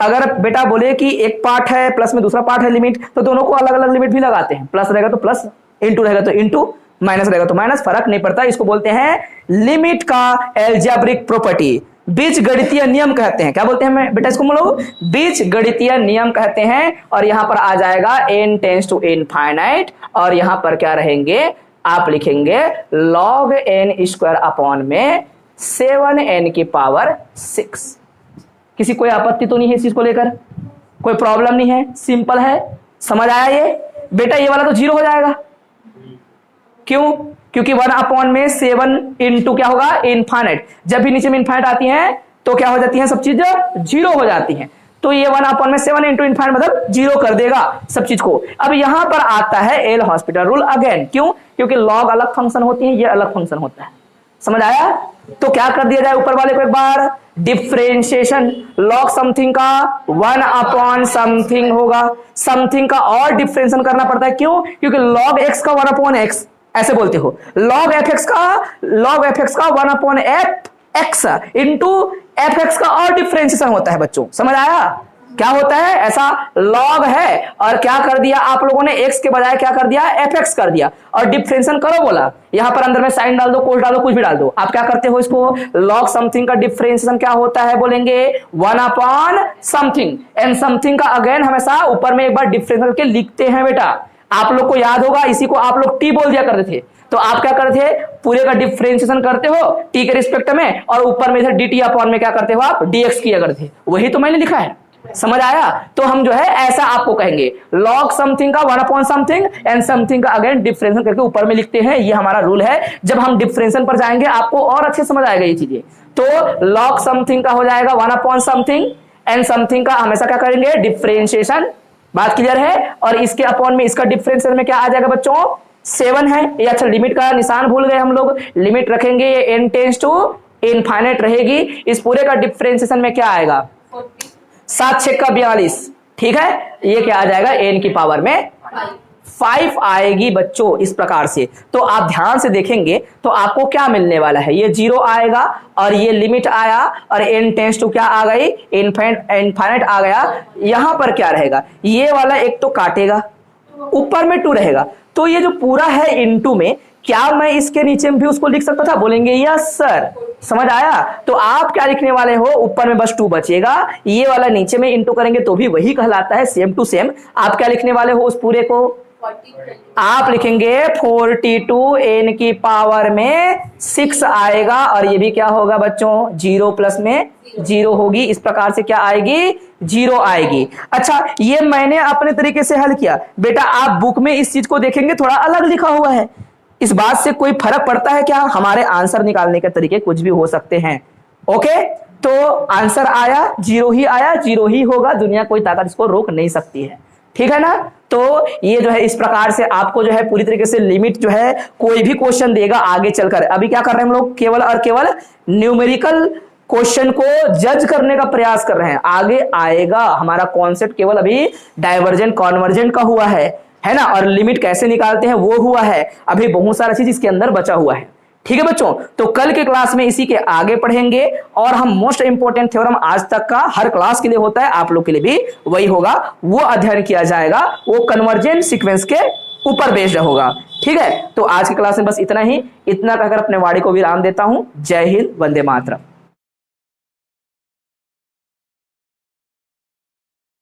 अगर बेटा बोले कि एक पार्ट है प्लस में दूसरा पार्ट है लिमिट, तो दोनों को अलग अलग लिमिट भी लगाते हैं। प्लस रहेगा तो प्लस, इंटू रहेगा तो इंटू, माइनस रहेगा तो माइनस, फर्क नहीं पड़ता। इसको बोलते हैं लिमिट का एल्जेब्रिक प्रॉपर्टी, बीज गणितीय नियम कहते हैं। क्या बोलते हैं बेटा इसको? लोग बीज गणितीय नियम कहते हैं। और यहां पर आ जाएगा n टेंड्स टू इनफाइनाइट, और यहां पर क्या रहेंगे? आप लिखेंगे log n स्क्वायर अपॉन में 7 n की पावर 6। किसी कोई आपत्ति तो नहीं है इस चीज को लेकर? कोई प्रॉब्लम नहीं है, सिंपल है, समझ आया ये? बेटा ये वाला तो जीरो हो जाएगा, क्यों? क्योंकि 1 अपॉन में 7 इंटू क्या होगा? इनफाइनाइट। जब भी नीचे में इनफाइनाइट आती है तो क्या हो जाती है? सब चीज जीरो हो जाती है। तो ये 1 अपॉन में 7 इंटू इनफाइनाइट मतलब जीरो कर देगा सब चीज को। अब यहां पर आता है एल हॉस्पिटल रूल अगेन, क्यों? क्योंकि लॉग अलग फंक्शन होती है, ये अलग फंक्शन होता है। समझ आया? तो क्या कर दिया जाए ऊपर वाले को? एक बार डिफरेंशिएशन, लॉग समथिंग का 1 अपॉन समथिंग होगा, समथिंग का और डिफरेंशिएशन करना पड़ता है। क्यों? क्योंकि लॉग एक्स का 1 अपॉन एक्स ऐसे बोलते हो, लॉग एफ एक्स का 1 upon F x into F x का और डिफरेंशिएशन होता है बच्चों। समझ आया? क्या होता है? ऐसा लॉग है और क्या कर दिया आप लोगों ने? एक्स के बजाय क्या कर दिया? एफ एक्स कर दिया, और डिफरेंशिएशन करो बोला। यहां पर अंदर में साइन डाल दो, कोस डाल दो, कुछ भी डाल दो। आप क्या करते हो इसको? लॉग समथिंग का डिफरेंशिएशन क्या होता है बोलेंगे? 1 अपॉन समथिंग, एंड समथिंग का अगेन हमेशा ऊपर में एक बार डिफरेंशिएशन करके लिखते हैं बेटा। आप लोग को याद होगा, इसी को आप लोग टी बोल दिया करते थे। तो आप क्या करते थे? पूरे का डिफरेंशिएशन करते हो टी के रिस्पेक्ट में, और ऊपर में इधर dt अपॉन में क्या करते हो आप? dx किया करते थे। वही तो मैंने लिखा है, समझ आया? तो हम जो है ऐसा आपको कहेंगे, लॉग समथिंग का 1 अपॉन समथिंग एंड समथिंग का अगेन डिफरेंशिएशन करके ऊपर में लिखते हैं। ये हमारा रूल है। जब हम डिफरेंशिएशन पर जाएंगे आपको और अच्छे समझ आएगा ये चीजें। तो लॉग समथिंग का हो जाएगा 1 अपॉन समथिंग, एंड समथिंग का हमेशा क्या करेंगे? डिफरेंशिएशन बात क्लियर है। और इसके अपॉन में इसका डिफरेंशियल में क्या आ जाएगा बच्चों 7 है। ये अच्छा लिमिट का निशान भूल गए हम लोग, लिमिट रखेंगे ये n टेंड्स टू इनफाइनाइट रहेगी। इस पूरे का डिफरेंशिएशन में क्या आएगा 7 6 का 42, ठीक है। ये क्या आ जाएगा n की पावर में 5 आएगी बच्चों इस प्रकार से। तो आप ध्यान से देखेंगे तो आपको क्या मिलने वाला है, ये 0 आएगा और ये लिमिट आया और n टेंड्स टू क्या आ गई इनफाइनाइट आ गया। यहां पर क्या रहेगा, ये वाला एक तो काटेगा, ऊपर में 2 रहेगा। तो ये जो पूरा है इनटू में, क्या मैं इसके नीचे में भी उसको लिख सकता था, बोलेंगे यस सर, समझ आया। तो आप क्या लिखने वाले हो, ऊपर में बस 2 बचेगा, ये वाला नीचे में इनटू करेंगे तो भी वही कहलाता है, सेम टू सेम। आप क्या लिखने वाले हो उस पूरे को, आप लिखेंगे 42 n की पावर में 6 आएगा और ये भी क्या होगा बच्चों 0 प्लस में 0 होगी। इस प्रकार से क्या आएगी 0 आएगी। अच्छा ये मैंने अपने तरीके से हल किया, बेटा आप बुक में इस चीज को देखेंगे थोड़ा अलग लिखा हुआ है। इस बात से कोई फर्क पड़ता है क्या, हमारे आंसर निकालने के तरीके कुछ भी हो सकते हैं। ओके तो आंसर आया 0 ही आया, 0 ही होगा, दुनिया कोई ताकत इसको रोक नहीं सकती है, ठीक है ना। तो ये जो है इस प्रकार से आपको जो है पूरी तरीके से लिमिट जो है कोई भी क्वेश्चन देगा आगे चलकर, अभी क्या कर रहे हैं हम लोग केवल और केवल न्यूमेरिकल क्वेश्चन को जज करने का प्रयास कर रहे हैं। आगे आएगा हमारा कॉन्सेप्ट केवल अभी डाइवर्जेंट कॉन्वर्जेंट का हुआ है ना, और लिमिट कैसे निकालते हैं वो हुआ है, अभी बहुत सारा चीज इसके अंदर बचा हुआ है, ठीक है बच्चों। तो कल के क्लास में इसी के आगे पढ़ेंगे और हम मोस्ट इंपोर्टेंट थ्योरम आज तक का हर क्लास के लिए होता है, आप लोग के लिए भी वही होगा, वो अध्ययन किया जाएगा, वो कन्वर्जेंट सीक्वेंस के ऊपर बेस्ड होगा, ठीक है। तो आज की क्लास में बस इतना ही, इतना कहकर अपने वाणी को विराम देता हूं। जय हिंद, वंदे मातरम।